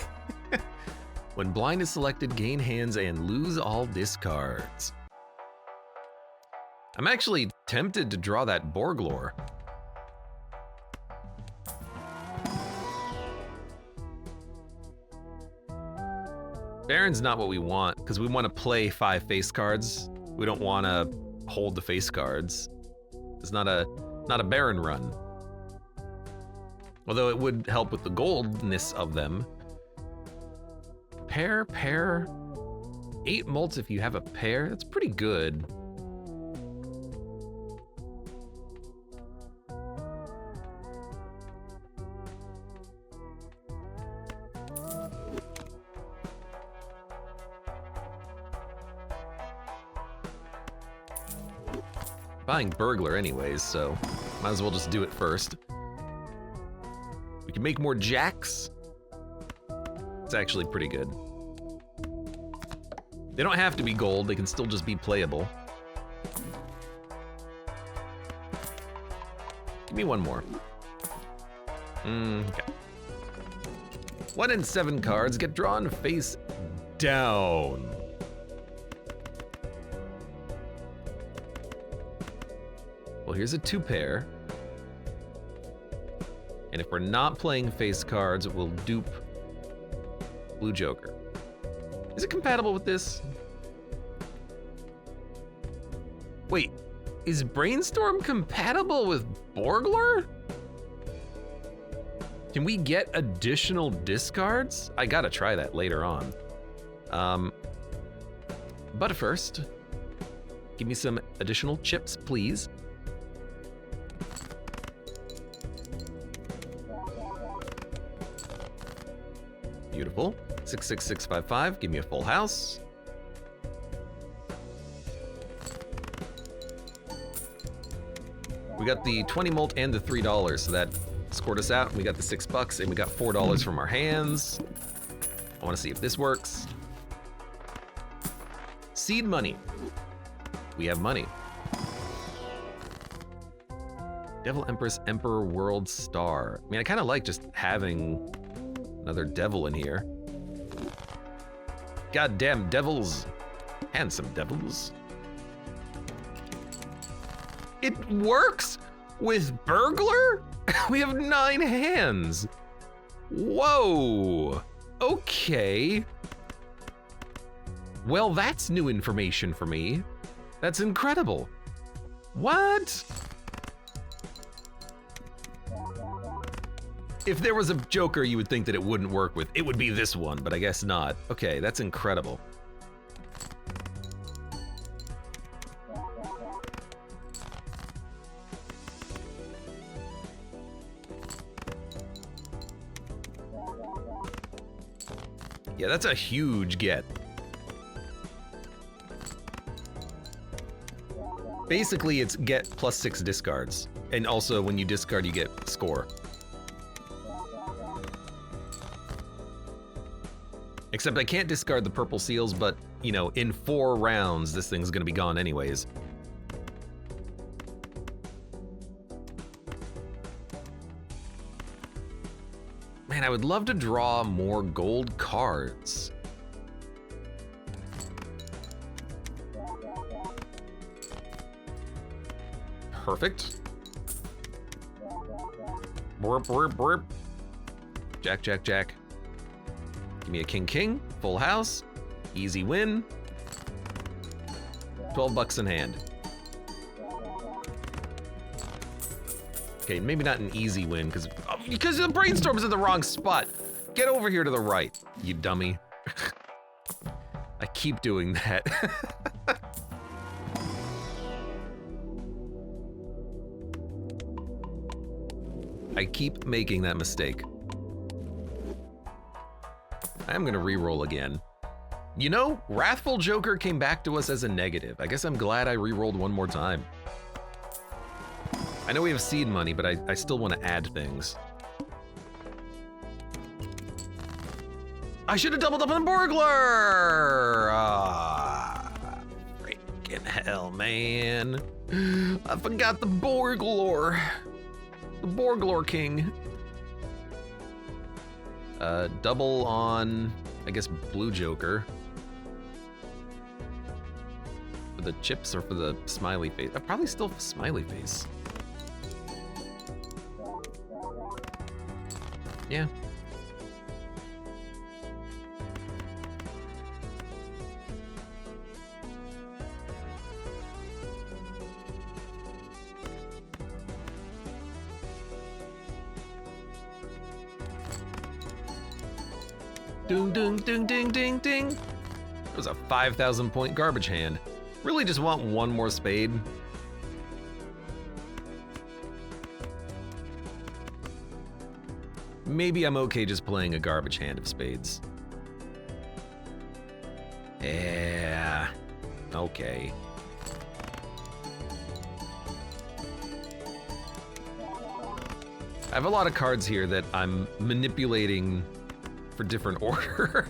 Speaker 1: When blind is selected, gain hands and lose all discards. I'm actually tempted to draw that Borglore. Baron's not what we want, because we want to play 5 face cards. We don't want to hold the face cards. It's not a Baron run. Although it would help with the goldness of them. Pair. 8 molts if you have a pair. That's pretty good. buying burglar anyways, so might as well just do it first. We can make more jacks. It's actually pretty good. They don't have to be gold, they can still just be playable. Give me one more. Okay. 1 in 7 cards get drawn face down. Well, here's a 2-pair. And if we're not playing face cards, we'll dupe Blue Joker. Is it compatible with this? Wait, is Brainstorm compatible with Borgler? Can we get additional discards? I gotta try that later on. But first, give me some additional chips, please. Beautiful. 66655, give me a full house. We got the 20 mult and the $3, so that scored us out. We got the $6 and we got $4 from our hands. I want to see if this works. Seed money. We have money. Devil Empress, Emperor, World Star. I mean, I kind of like just having another devil in here. Goddamn devils. Handsome devils. It works with burglar? We have 9 hands. Whoa. Okay. Well, that's new information for me. That's incredible. What? If there was a Joker you would think that it wouldn't work with, it would be this one, but I guess not. Okay, that's incredible. Yeah, that's a huge get. Basically, it's get +6 discards. And also, when you discard, you get score. Except I can't discard the purple seals, but, you know, in 4 rounds, this thing's gonna be gone anyways. Man, I would love to draw more gold cards. Perfect. Burp, burp, burp. Jack, jack, jack. Give me a king, king, full house, easy win. $12 in hand. Okay, maybe not an easy win, because the brainstorm's in the wrong spot. Get over here to the right, you dummy. I keep doing that. I keep making that mistake. I'm gonna re-roll again. You know, Wrathful Joker came back to us as a negative. I guess I'm glad I re-rolled one more time. I know we have seed money, but I still want to add things. I should have doubled up on Burglar! Ah, freaking hell, man. I forgot the Borglor. The Borglor King. Double on, I guess, Blue Joker. For the chips or for the smiley face? Probably still for smiley face. Yeah. Ding, ding, ding, ding, ding, ding. It was a 5,000 point garbage hand. Really just want one more spade. Maybe I'm okay just playing a garbage hand of spades. Yeah, okay. I have a lot of cards here that I'm manipulating for different order.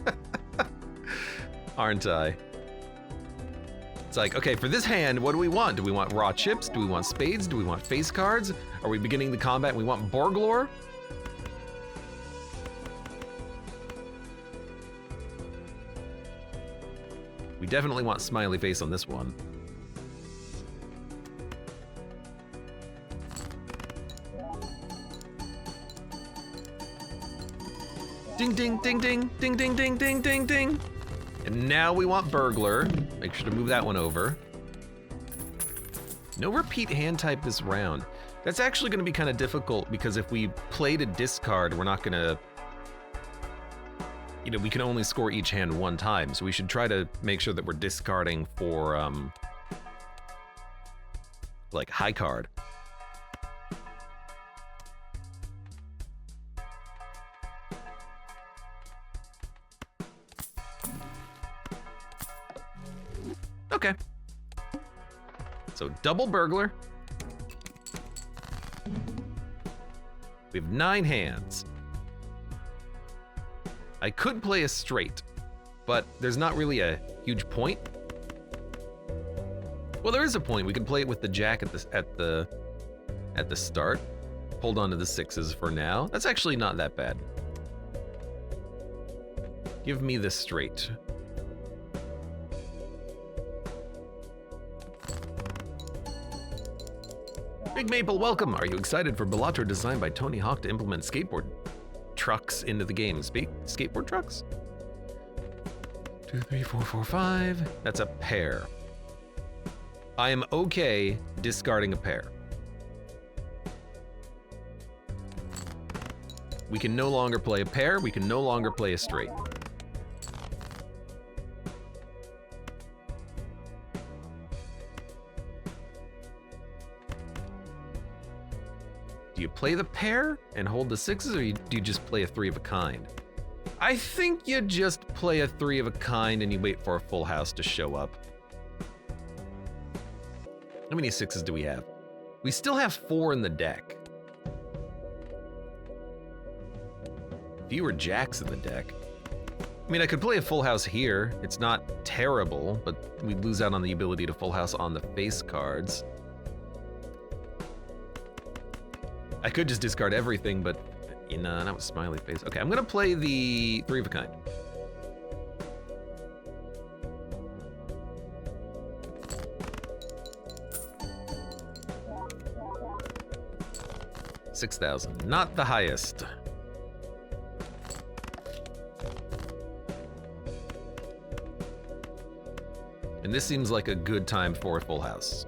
Speaker 1: Aren't I? It's like, okay, for this hand, what do we want? Do we want raw chips? Do we want spades? Do we want face cards? Are we beginning the combat and we want Borglore? We definitely want smiley face on this one. Ding, ding, ding, ding, ding, ding, ding, ding, ding, ding. And now we want Burglar. Make sure to move that one over. No repeat hand type this round. That's actually gonna be kind of difficult because if we play to discard, we're not gonna, you know, we can only score each hand one time. So we should try to make sure that we're discarding for, like high card. Okay. So double Burglar. We have 9 hands. I could play a straight, but there's not really a huge point. Well, there is a point. We could play it with the jack at the start. Hold on to the 6s for now. That's actually not that bad. Give me the straight. Big Maple, welcome. Are you excited for Balatro designed by Tony Hawk to implement skateboard trucks into the game? Skateboard trucks? 2, 3, 4, 4, 5. That's a pair. I am okay discarding a pair. We can no longer play a pair. We can no longer play a straight. Do you play the pair and hold the 6s, or do you just play a 3 of a kind? I think you just play a 3 of a kind and you wait for a full house to show up. How many 6s do we have? We still have 4 in the deck. Fewer jacks in the deck. I mean, I could play a full house here. It's not terrible, but we'd lose out on the ability to full house on the face cards. I could just discard everything, but you know, not with smiley face. Okay, I'm gonna play the 3 of a kind. $6,000, not the highest. And this seems like a good time for a full house.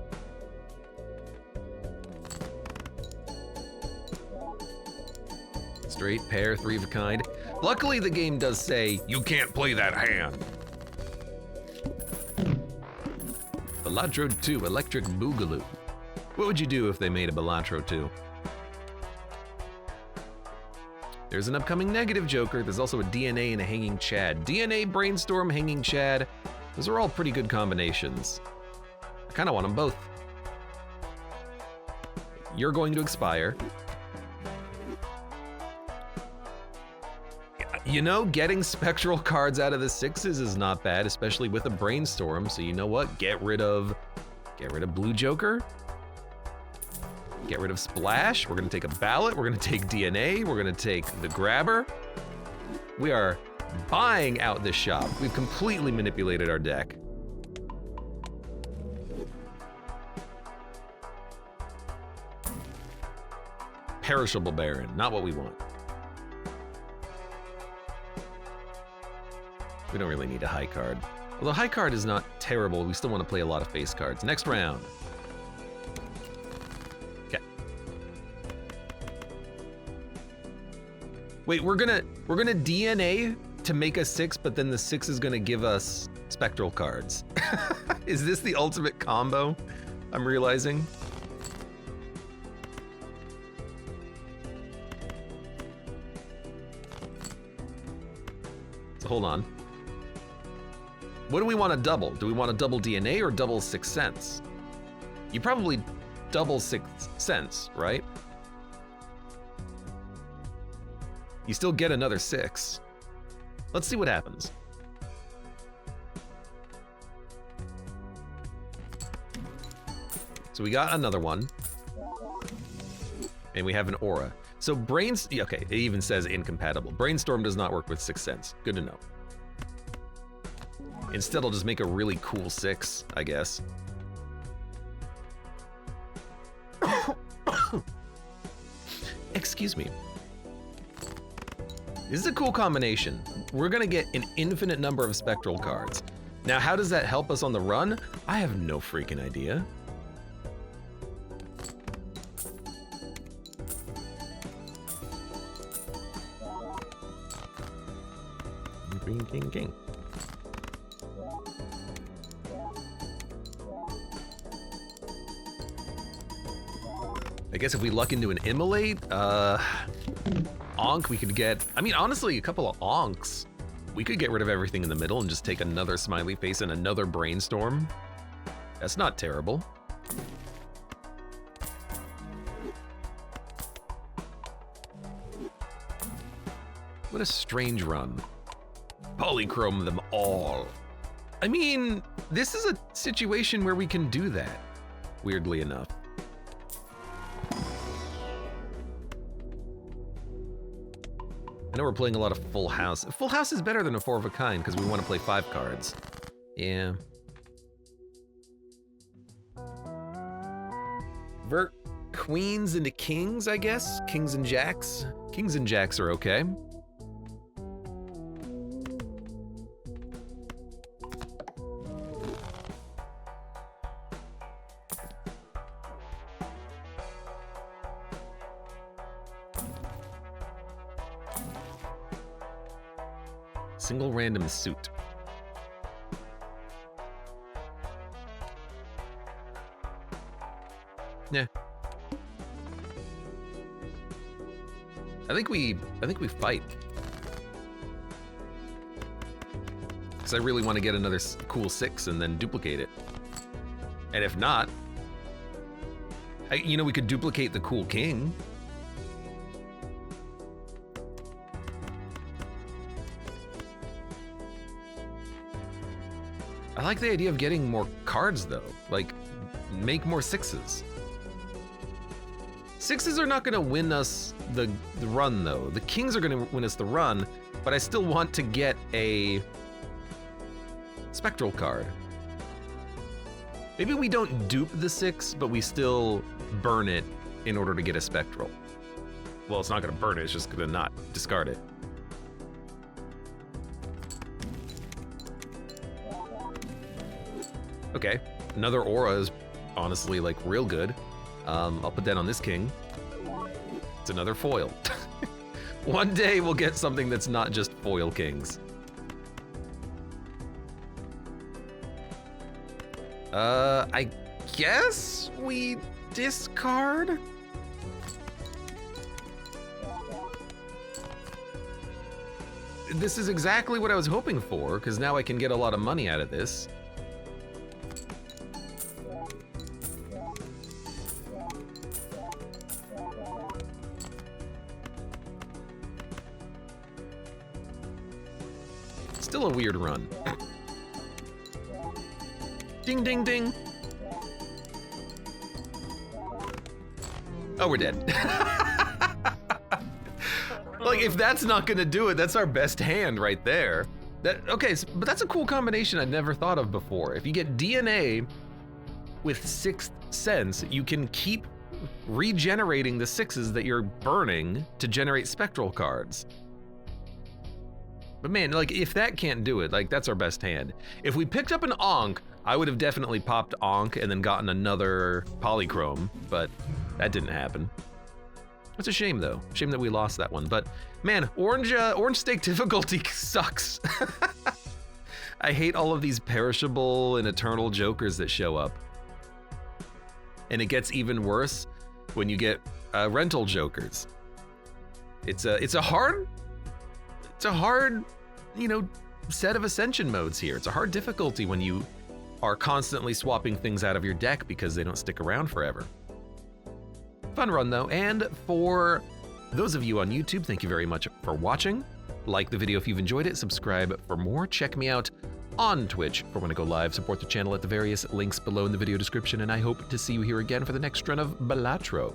Speaker 1: Straight, pair, 3 of a kind. Luckily, the game does say, you can't play that hand. Balatro 2, Electric Boogaloo. What would you do if they made a Balatro 2? There's an upcoming negative Joker. There's also a DNA and a Hanging Chad. DNA, Brainstorm, Hanging Chad. Those are all pretty good combinations. I kind of want them both. You're going to expire. You know, getting spectral cards out of the 6s is not bad, especially with a Brainstorm. So you know what? Get rid of Blue Joker. Get rid of Splash. We're gonna take a Ballot. We're gonna take DNA. We're gonna take the Grabber. We are buying out this shop. We've completely manipulated our deck. Perishable Baron, not what we want. We don't really need a high card. Although high card is not terrible, we still want to play a lot of face cards. Next round. Okay. Wait, we're gonna DNA to make a 6, but then the 6 is gonna give us spectral cards. Is this the ultimate combo? I'm realizing. So hold on. What do we want to double? Do we want to double DNA or double 6th Sense? You probably double 6th Sense, right? You still get another 6. Let's see what happens. So we got another one. And we have an aura. So okay, it even says incompatible. Brainstorm does not work with Sixth Sense. Good to know. Instead, I'll just make a really cool 6, I guess. Excuse me. This is a cool combination. We're gonna get an infinite number of spectral cards. Now, how does that help us on the run? I have no freaking idea. King. I guess if we luck into an immolate, Onk, we could get, I mean, honestly, a couple of Onks. We could get rid of everything in the middle and just take another smiley face and another brainstorm. That's not terrible. What a strange run. Polychrome them all. I mean, this is a situation where we can do that, weirdly enough. I know we're playing a lot of Full House. Full House is better than a 4 of a kind because we want to play 5 cards. Yeah. Vert queens into kings, I guess? Kings and jacks? Kings and jacks are okay. Single random suit. Yeah. I think we fight. Because I really want to get another cool 6 and then duplicate it. And if not, you know, we could duplicate the cool king. I like the idea of getting more cards though, like make more 6s. 6s are not gonna win us the run though. The kings are gonna win us the run, but I still want to get a spectral card. Maybe we don't dupe the 6, but we still burn it in order to get a spectral. Well, it's not gonna burn it, it's just gonna not discard it. Okay, another aura is honestly like real good. I'll put that on this king. It's another foil. One day we'll get something that's not just foil kings. I guess we discard? This is exactly what I was hoping for, because now I can get a lot of money out of this. Still a weird run. Ding, ding, ding. Oh, we're dead. Like, if that's not gonna do it, that's our best hand right there. Okay, but that's a cool combination I'd never thought of before. If you get DNA with Sixth Sense, you can keep regenerating the 6s that you're burning to generate spectral cards. But man, like, if that can't do it, like, that's our best hand. If we picked up an Onk, I would have definitely popped Onk and then gotten another Polychrome, but that didn't happen. It's a shame though. Shame that we lost that one. But man, orange stake difficulty sucks. I hate all of these perishable and eternal jokers that show up. And it gets even worse when you get rental jokers. It's a hard, you know, set of ascension modes here. It's a hard difficulty when you are constantly swapping things out of your deck because they don't stick around forever. Fun run though, and for Those of you on YouTube, thank you very much for watching. Like the video if you've enjoyed it, subscribe for more. Check me out on Twitch for when I go live. Support the channel at the various links below in the video description, and I hope to see you here again for the next run of Balatro.